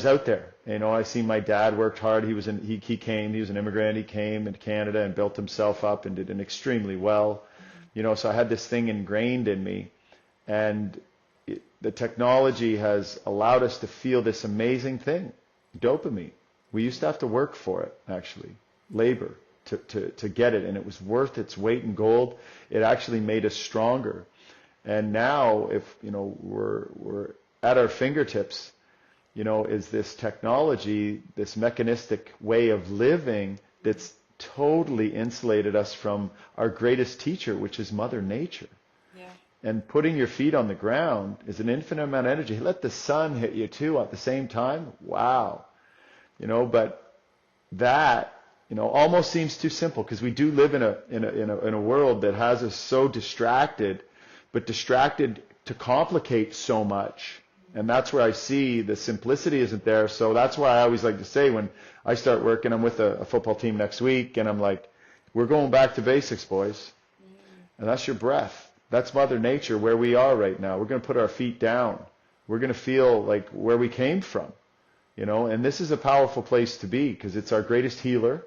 out there. I seen my dad worked hard. He was an immigrant. He came into Canada and built himself up and did extremely well. So I had this thing ingrained in me. And the technology has allowed us to feel this amazing thing, dopamine. We used to have to work for it, actually, labor to get it, and it was worth its weight in gold. It actually made us stronger. And now, if we're at our fingertips, is this technology, this mechanistic way of living that's totally insulated us from our greatest teacher, which is Mother Nature. Yeah. And putting your feet on the ground is an infinite amount of energy. Let the sun hit you too at the same time. Wow. But that, almost seems too simple, because we do live in a world that has us so distracted, but distracted to complicate so much. And that's where I see the simplicity isn't there. So that's why I always like to say, when I start working, I'm with a football team next week, and I'm like, we're going back to basics, boys. And that's your breath. That's Mother Nature, where we are right now. We're going to put our feet down. We're going to feel like where we came from, and this is a powerful place to be, because it's our greatest healer.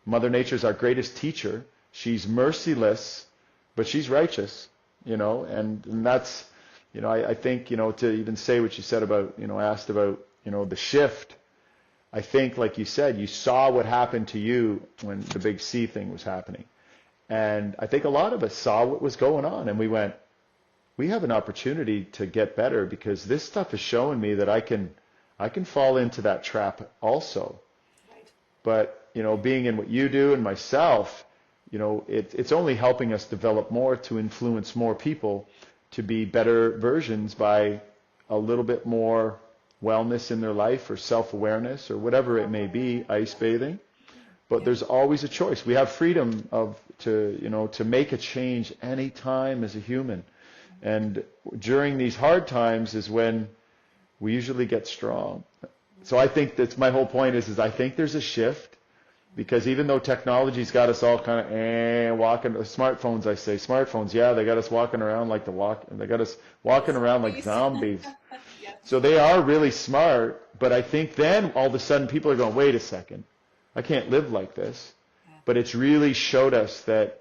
Mother Nature is our greatest teacher. She's merciless, but she's righteous, and that's, I think, to even say what you said about, asked about, the shift. I think, like you said, you saw what happened to you when the big C thing was happening. And I think a lot of us saw what was going on, and we went, we have an opportunity to get better, because this stuff is showing me that I can fall into that trap also. Right. But, being in what you do and myself, it's only helping us develop more to influence more people to be better versions by a little bit more wellness in their life, or self-awareness, or whatever it may be, ice bathing. But there's always a choice. We have freedom to make a change any time as a human. And during these hard times is when we usually get strong. So I think that's my whole point is I think there's a shift, because even though technology's got us all kind of walking, smartphones, I say, smartphones, yeah, they got us walking around like they got us walking around like zombies. Yes. So they are really smart, but I think then all of a sudden people are going, wait a second, I can't live like this. But it's really showed us that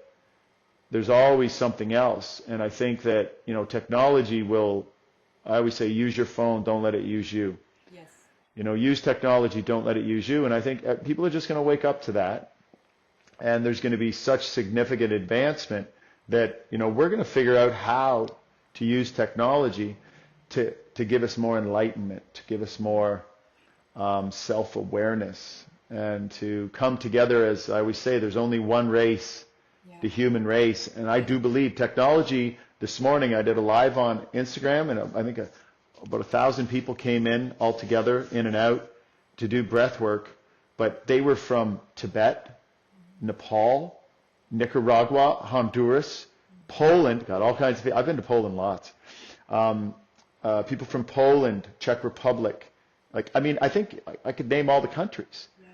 there's always something else. And I think that, technology will, I always say, use your phone, don't let it use you. Yes. Use technology, don't let it use you. And I think people are just going to wake up to that. And there's going to be such significant advancement that, we're going to figure out how to use technology to give us more enlightenment, to give us more self-awareness, and to come together. As I always say, there's only one race, the human race. And I do believe technology. This morning I did a live on Instagram, and I think about 1,000 people came in all together, in and out, to do breath work. But they were from Tibet, Nepal, Nicaragua, Honduras, Poland, got all kinds of people. I've been to Poland lots. People from Poland, Czech Republic. I think I could name all the countries. Yeah.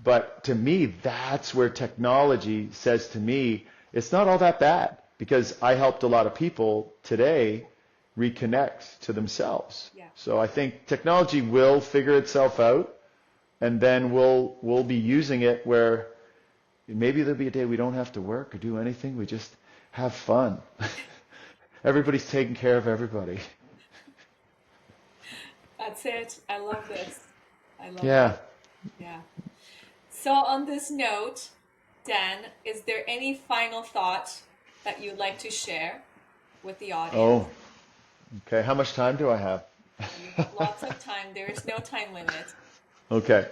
But to me, that's where technology says to me, it's not all that bad, because I helped a lot of people today reconnect to themselves. Yeah. So I think technology will figure itself out, and then we'll be using it where maybe there'll be a day we don't have to work or do anything. We just have fun. Everybody's taking care of everybody. That's it. I love this. I love Yeah. it. Yeah. So on this note, Dan, is there any final thought that you'd like to share with the audience? Oh, okay. How much time do I have? You have lots of time. There is no time limit. Okay.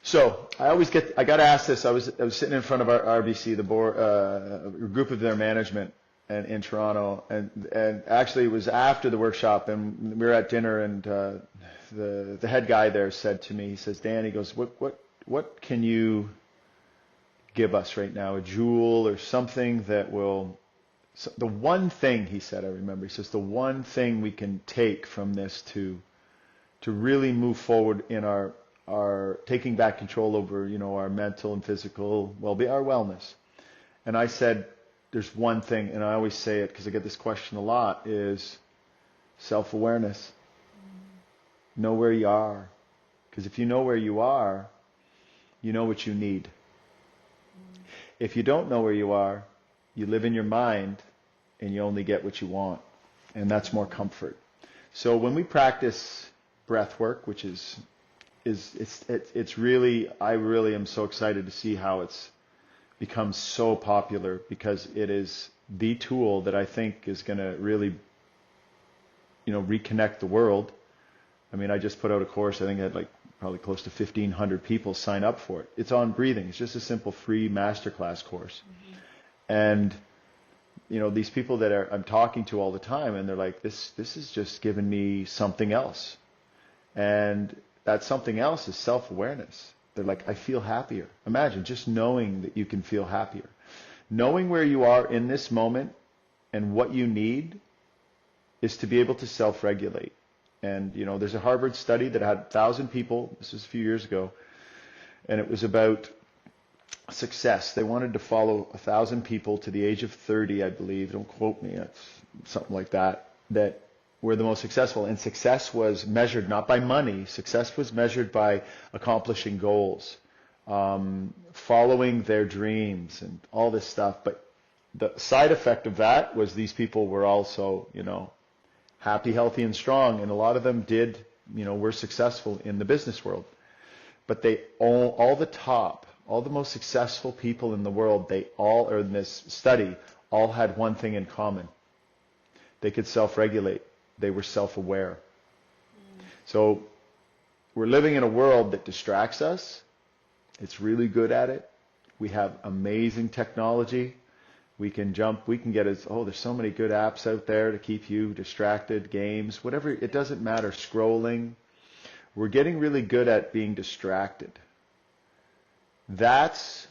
So I got asked this. I was sitting in front of our RBC, the board, a group of their management, and in Toronto, and actually it was after the workshop, and we were at dinner, and the head guy there said to me, he says, Dan, he goes, what can you give us right now, a jewel or something that will, the one thing, he said, I remember, he says, the one thing we can take from this to really move forward in our taking back control over, our mental and physical well-being, our wellness. And I said, there's one thing, and I always say it because I get this question a lot, is self-awareness. Know where you are. Because if you know where you are, you know what you need. If you don't know where you are, you live in your mind and you only get what you want. And that's more comfort. So when we practice breath work, which it's really, I really am so excited to see how it's become so popular, because it is the tool that I think is going to really, reconnect the world. I mean, I just put out a course. I think I had probably close to 1,500 people sign up for it. It's on breathing. It's just a simple free masterclass course. Mm-hmm. And these people that I'm talking to all the time, and they're like, this is just giving me something else. And that something else is self-awareness. They're like, I feel happier. Imagine just knowing that you can feel happier. Knowing where you are in this moment and what you need is to be able to self-regulate. And, there's a Harvard study that had 1,000 people, this was a few years ago, and it was about success. They wanted to follow 1,000 people to the age of 30, I believe. Don't quote me. It's something like that were the most successful. And success was measured not by money. Success was measured by accomplishing goals, following their dreams and all this stuff. But the side effect of that was these people were also, happy, healthy, and strong. And a lot of them were successful in the business world. But they all the most successful people in the world, they all, or in this study, all had one thing in common. They could self-regulate. They were self-aware. So we're living in a world that distracts us. It's really good at it. We have amazing technology. We can get there's so many good apps out there to keep you distracted, games, whatever, it doesn't matter, scrolling. We're getting really good at being distracted. That's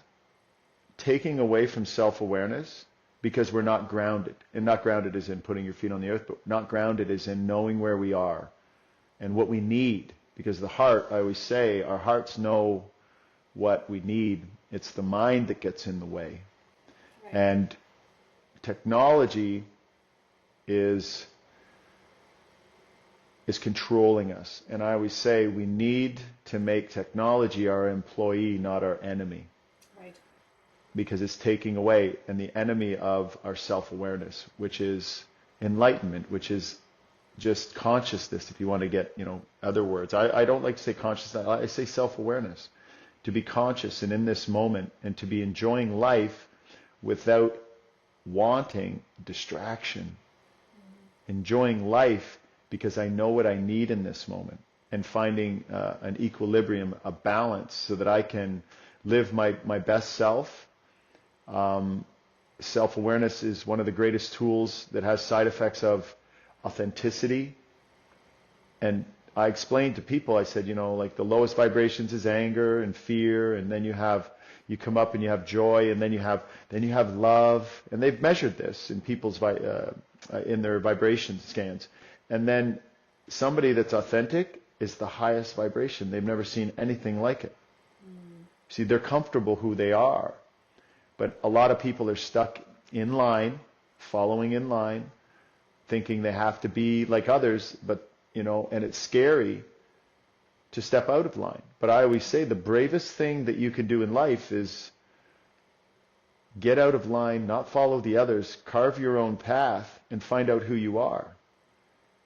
taking away from self-awareness, because we're not grounded. And not grounded as in putting your feet on the earth, but not grounded as in knowing where we are and what we need. Because the heart, I always say, our hearts know what we need. It's the mind that gets in the way. Right. And technology is controlling us. And I always say we need to make technology our employee, not our enemy. Because it's taking away, and the enemy of our self-awareness, which is enlightenment, which is just consciousness, if you want to get, other words. I don't like to say consciousness, I say self-awareness. To be conscious and in this moment, and to be enjoying life without wanting distraction. Mm-hmm. Enjoying life because I know what I need in this moment, and finding an equilibrium, a balance, so that I can live my best self. Self-awareness is one of the greatest tools that has side effects of authenticity. And I explained to people, I said, the lowest vibrations is anger and fear, and then you come up and you have joy, and then you have love. And they've measured this in people's in their vibration scans. And then somebody that's authentic is the highest vibration. They've never seen anything like it. See, they're comfortable who they are. But a lot of people are stuck in line, following in line, thinking they have to be like others, but, and it's scary to step out of line. But I always say the bravest thing that you can do in life is get out of line, not follow the others, carve your own path, and find out who you are.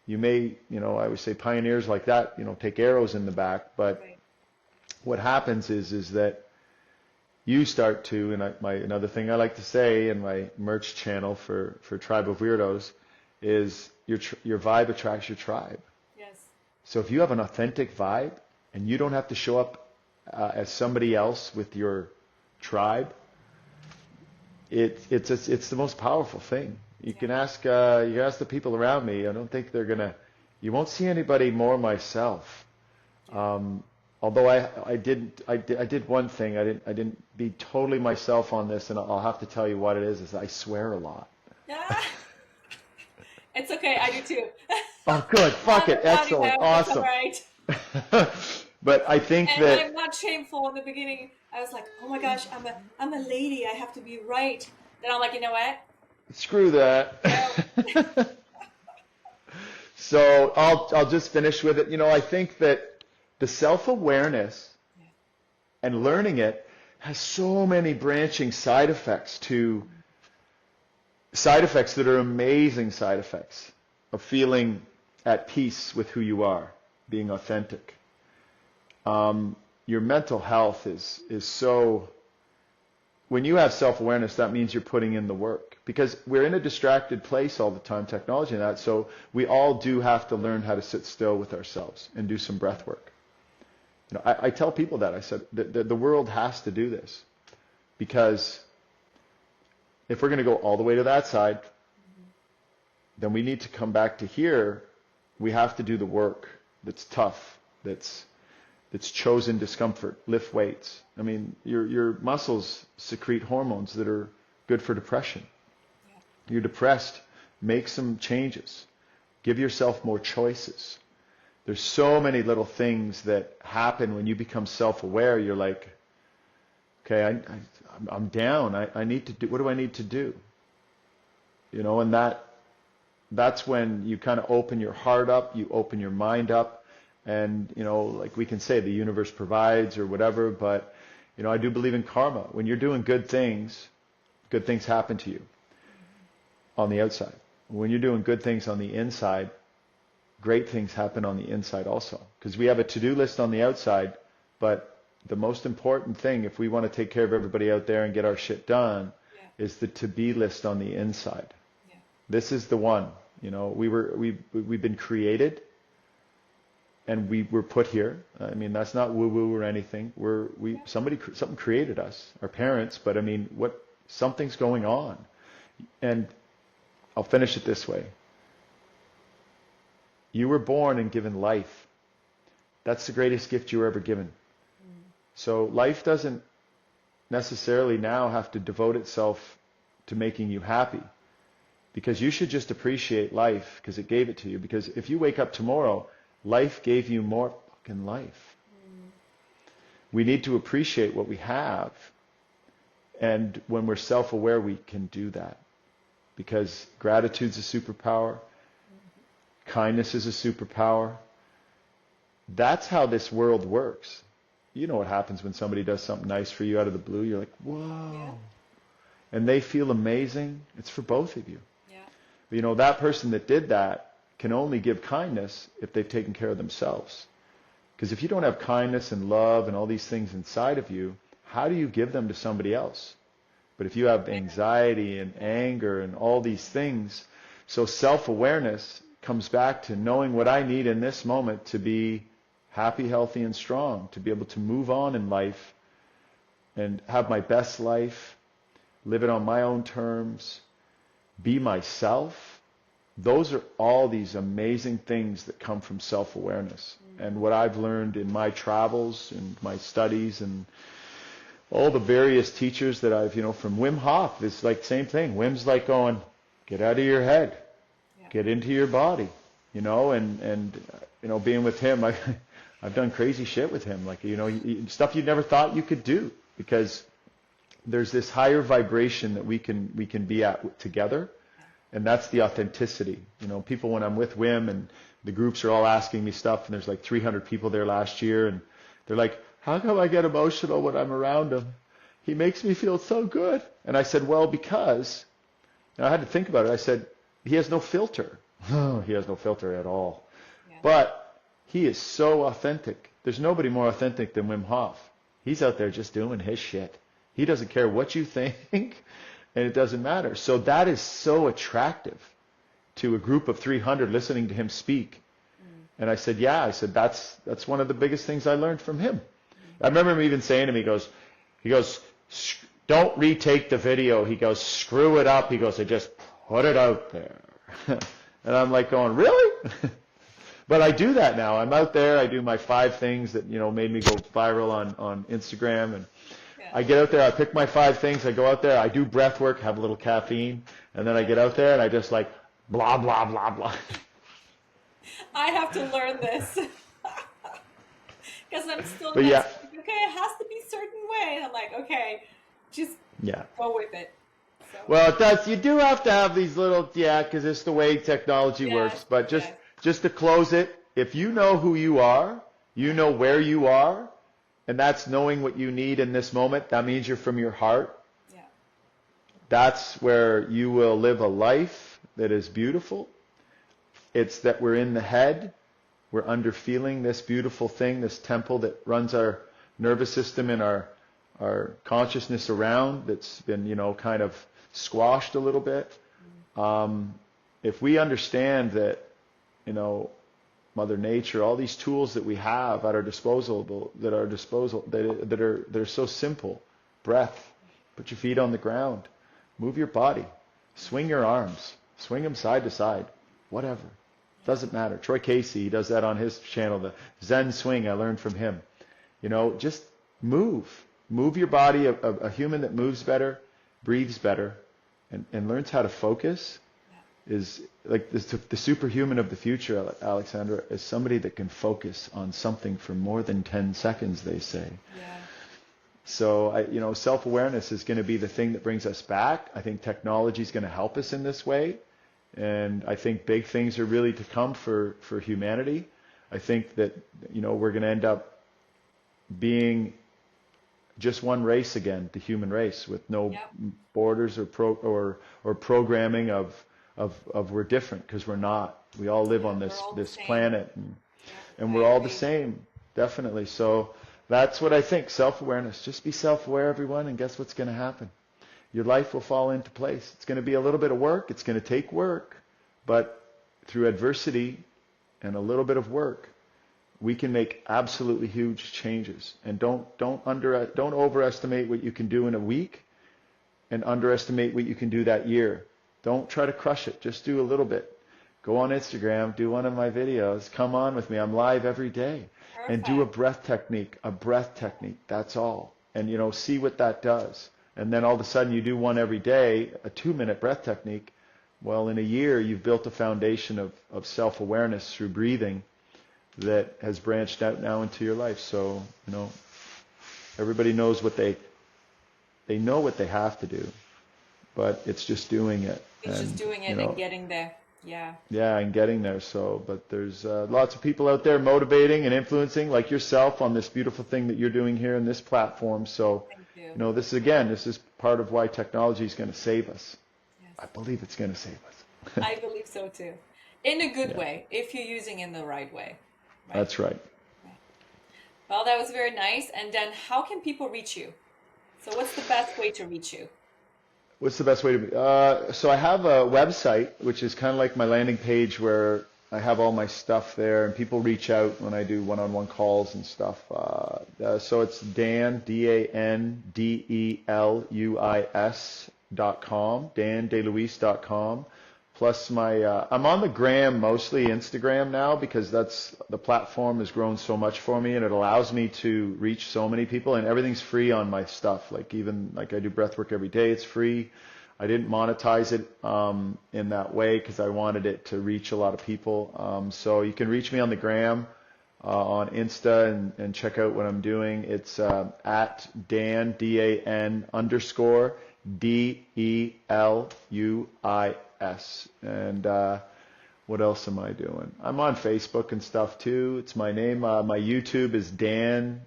You may, I always say pioneers like that, take arrows in the back, but what happens is that you start to, and another thing I like to say in my merch channel for Tribe of Weirdos is your vibe attracts your tribe. Yes. So if you have an authentic vibe and you don't have to show up as somebody else with your tribe, it's the most powerful thing. You can ask the people around me. I don't think they're gonna. You won't see anybody more myself. Although I did one thing. I didn't be totally myself on this, and I'll have to tell you what it is. Is I swear a lot. Yeah. It's okay. I do too. Oh, good. Fuck it. Excellent. It's all Awesome. right. But I think And that I'm not shameful in the beginning. I was like, oh my gosh, I'm a lady. I have to be right. Then I'm like, you know what? screw that. No. So I'll just finish with it. I think that the self-awareness and learning it has so many branching side effects that are amazing side effects of feeling at peace with who you are, being authentic. Your mental health is so, when you have self-awareness, that means you're putting in the work, because we're in a distracted place all the time, technology and that, so we all do have to learn how to sit still with ourselves and do some breath work. I tell people that. I said the world has to do this, because if we're going to go all the way to that side, then we need to come back to here. We have to do the work that's tough, that's chosen discomfort, lift weights. I mean, your muscles secrete hormones that are good for depression. You're depressed, make some changes. Give yourself more choices. There's so many little things that happen when you become self-aware. You're like, okay, I'm down. I need to do, what do I need to do? And that's when you kind of open your heart up, you open your mind up, and, like we can say the universe provides or whatever, but, I do believe in karma. When you're doing good things happen to you on the outside. When you're doing good things on the inside, great things happen on the inside also. Because we have a to-do list on the outside, but the most important thing, if we want to take care of everybody out there and get our shit done, is the to-be list on the inside. Yeah. This is the one. We've been created, and we were put here. I mean, that's not woo-woo or anything. Something created us, our parents. But I mean, something's going on, and I'll finish it this way. You were born and given life. That's the greatest gift you were ever given. So life doesn't necessarily now have to devote itself to making you happy, because you should just appreciate life because it gave it to you. Because if you wake up tomorrow, life gave you more fucking life. We need to appreciate what we have. And when we're self-aware, we can do that, because gratitude's a superpower. Kindness is a superpower. That's how this world works. You know what happens when somebody does something nice for you out of the blue. You're like, whoa. Yeah. And they feel amazing. It's for both of you. Yeah. But that person that did that can only give kindness if they've taken care of themselves. Because if you don't have kindness and love and all these things inside of you, how do you give them to somebody else? But if you have anxiety and anger and all these things, so self-awareness comes back to knowing what I need in this moment to be happy, healthy, and strong, to be able to move on in life and have my best life, live it on my own terms, be myself. Those are all these amazing things that come from self-awareness. And what I've learned in my travels and my studies and all the various teachers that I've, from Wim Hof, it's like the same thing. Wim's like going, get out of your head. Get into your body, and being with him, I've done crazy shit with him, like, stuff you never thought you could do, because there's this higher vibration that we can be at together, and that's the authenticity. People, when I'm with Wim and the groups are all asking me stuff, and there's like 300 people there last year, and they're like, how come I get emotional when I'm around him? He makes me feel so good. And I said, well, because, and I had to think about it. I said, he has no filter. He has no filter at all. Yeah. But he is so authentic. There's nobody more authentic than Wim Hof. He's out there just doing his shit. He doesn't care what you think, and it doesn't matter. So that is so attractive to a group of 300 listening to him speak. And I said, yeah, I said, that's one of the biggest things I learned from him. I remember him even saying to me, he goes, don't retake the video. He goes, screw it up. He goes, I just put it out there. And I'm like going, really? But I do that now. I'm out there. I do my 5 things that, made me go viral on Instagram. And I get out there. I pick my 5 things. I go out there. I do breath work, have a little caffeine. And then I get out there and I just like blah, blah, blah, blah. I have to learn this. Because I'm still But yeah. okay, it has to be a certain way. And I'm like, okay, just go with it. So. Well, it does. You do have to have these little, because it's the way technology works. But just to close it, if you know who you are, you know where you are, and that's knowing what you need in this moment. That means you're from your heart. Yeah. That's where you will live a life that is beautiful. It's that we're in the head. We're under feeling this beautiful thing, this temple that runs our nervous system and our consciousness around, that's been, kind of squashed a little bit. If we understand that, Mother Nature, all these tools that we have at our disposal, that are so simple. Breath, put your feet on the ground, move your body, swing your arms, swing them side to side, whatever. Doesn't matter. Troy Casey, he does that on his channel, the Zen swing. I learned from him. Just move. Move your body. A human that moves better, breathes better, and learns how to focus is like the superhuman of the future, Alexandra, is somebody that can focus on something for more than 10 seconds, they say. Yeah. So, self-awareness is going to be the thing that brings us back. I think technology is going to help us in this way. And I think big things are really to come for humanity. I think that, we're going to end up being just one race again, the human race, with no borders or programming of we're different, because we're not. We all live on this planet, and we're all the same, definitely. So that's what I think, self-awareness. Just be self-aware, everyone, and guess what's going to happen? Your life will fall into place. It's going to be a little bit of work. It's going to take work. But through adversity and a little bit of work, we can make absolutely huge changes. And don't overestimate what you can do in a week and underestimate what you can do that year. Don't try to crush it. Just do a little bit. Go on Instagram, do one of my videos. Come on with me. I'm live every day. Perfect. And do a breath technique. That's all. And, see what that does. And then all of a sudden you do one every day, a 2-minute breath technique. Well, in a year, you've built a foundation of self-awareness through breathing that has branched out now into your life. So, everybody knows they know what they have to do, but it's just doing it. It's just doing it and getting there. Yeah. Yeah, and getting there. So, but there's lots of people out there motivating and influencing, like yourself, on this beautiful thing that you're doing here in this platform. So, this is part of why technology is going to save us. Yes. I believe it's going to save us. I believe so too. In a good way, if you're using it in the right way. Right? That's right. Well, that was very nice. And then how can people reach you? So what's the best way to reach you? What's the best way to so I have a website, which is kind of like my landing page, where I have all my stuff there, and people reach out when I do one-on-one calls and stuff. So it's Dan, DanDeLuis.com, DanDeLuis.com. Plus I'm on the gram, mostly Instagram now, because the platform has grown so much for me, and it allows me to reach so many people, and everything's free on my stuff. Like I do breathwork every day, it's free. I didn't monetize it in that way because I wanted it to reach a lot of people. So you can reach me on the gram, on Insta, and check out what I'm doing. It's at Dan, DAN _ DELUIS. And what else am I doing? I'm on Facebook and stuff too. It's my name. My YouTube is Dan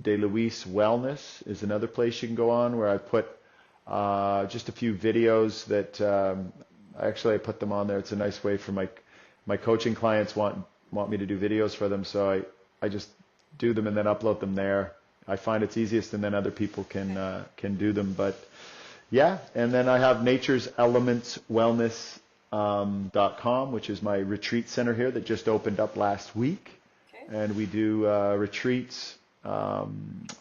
deLuis Wellness is another place you can go on, where I put just a few videos that I put them on there. It's a nice way for my coaching clients want want me to do videos for them, so I just do them and then upload them there. I find it's easiest, and then other people can do them. But yeah, and then I have Nature's Elements Wellness .com, which is my retreat center here that just opened up last week. Okay. And we do retreats, a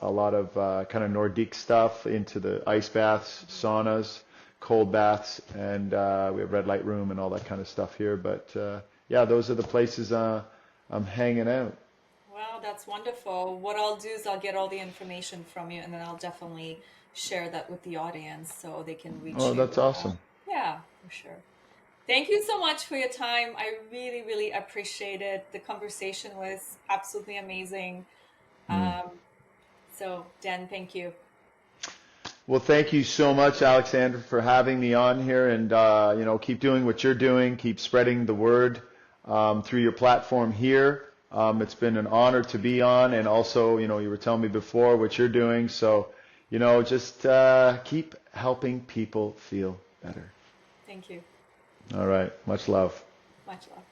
lot of kind of Nordic stuff into the ice baths, saunas, cold baths, and we have red light room and all that kind of stuff here. But yeah, those are the places I'm hanging out. Wow, that's wonderful. What I'll do is I'll get all the information from you, and then I'll definitely share that with the audience so they can reach Oh, you. that's awesome. Yeah, for sure. Thank you so much for your time. I really, really appreciate it. The conversation was absolutely amazing. So, Dan, thank you. Well, thank you so much, Alexander, for having me on here, and keep doing what you're doing. Keep spreading the word through your platform here. It's been an honor to be on, and also, you were telling me before what you're doing. So, just keep helping people feel better. Thank you. All right. Much love. Much love.